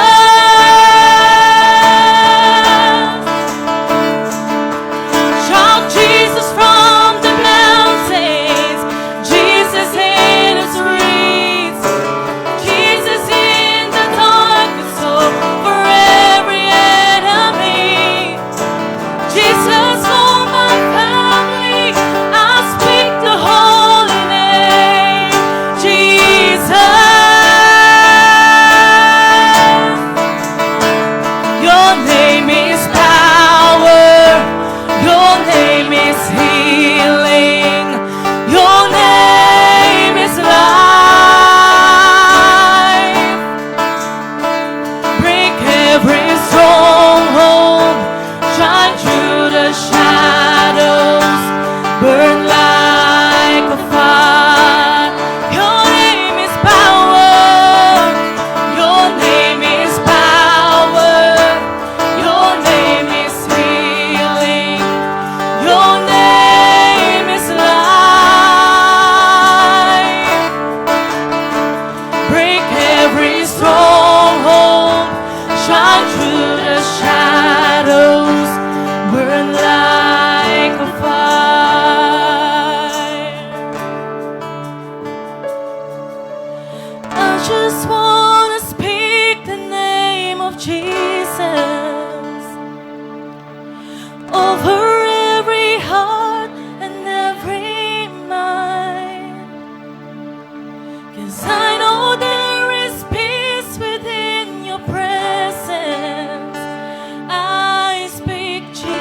Jesus from the mountains, Jesus in the streets, Jesus in the darkness over every enemy. Jesus for my family, I speak the holy name. Jesus, your name is power. Your name is healing. Your name is life. Break every stronghold. Shine through the shadows. Burn like a fire. Your name is power. Your name is power. Your name is healing. Your name is life. Break every stronghold. Shine through the shadows. Burn like a fire. I just want to speak the name of Jesus over every heart and every mind. 'Cause I know there is peace within your presence. I speak Jesus.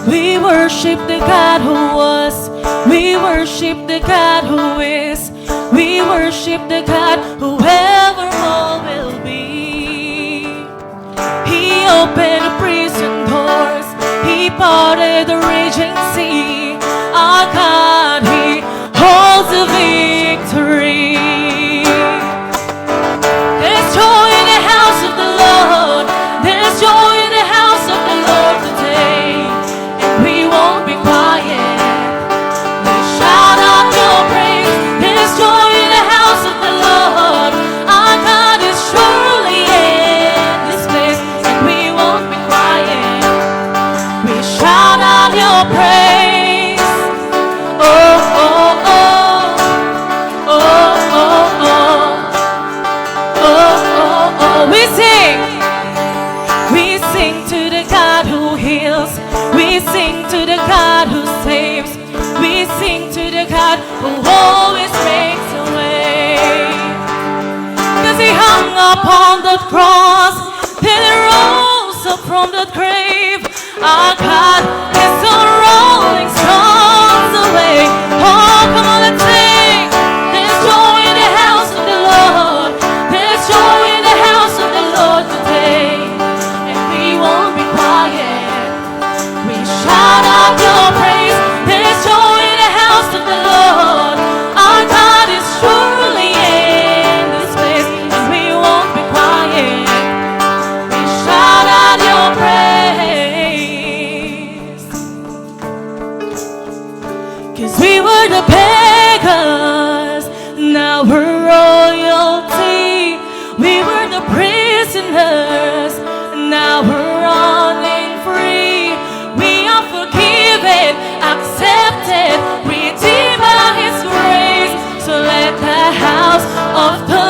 We worship the God who was. We worship the God who is. We worship the God who evermore will be. He opened the prison doors. He parted the raging sea. Our God, He holds the victory. There's joy in the house of the Lord. There's joy in the house of the Lord today. And we won't be quiet. We shout out your praise. There's joy in the house of the Lord. we sing to the God who heals. We sing to the God who saves. We sing to the God who always makes a way. 'Cause he hung upon the cross, then he rose up from the grave. Our God is the rolling stones away. Oh, come on, let's sing. There's joy in the house of the Lord. There's joy in the house of the Lord today. And we won't be quiet. We shout out your praise. There's joy in the house of the Lord. Our God is surely in this place. And we won't be quiet. We shout out your praise. 'Cause we were the beggars, now we're royalty. We were the prisoners, now we're running free. We are forgiven, accepted, redeemed by His grace. So let the house of the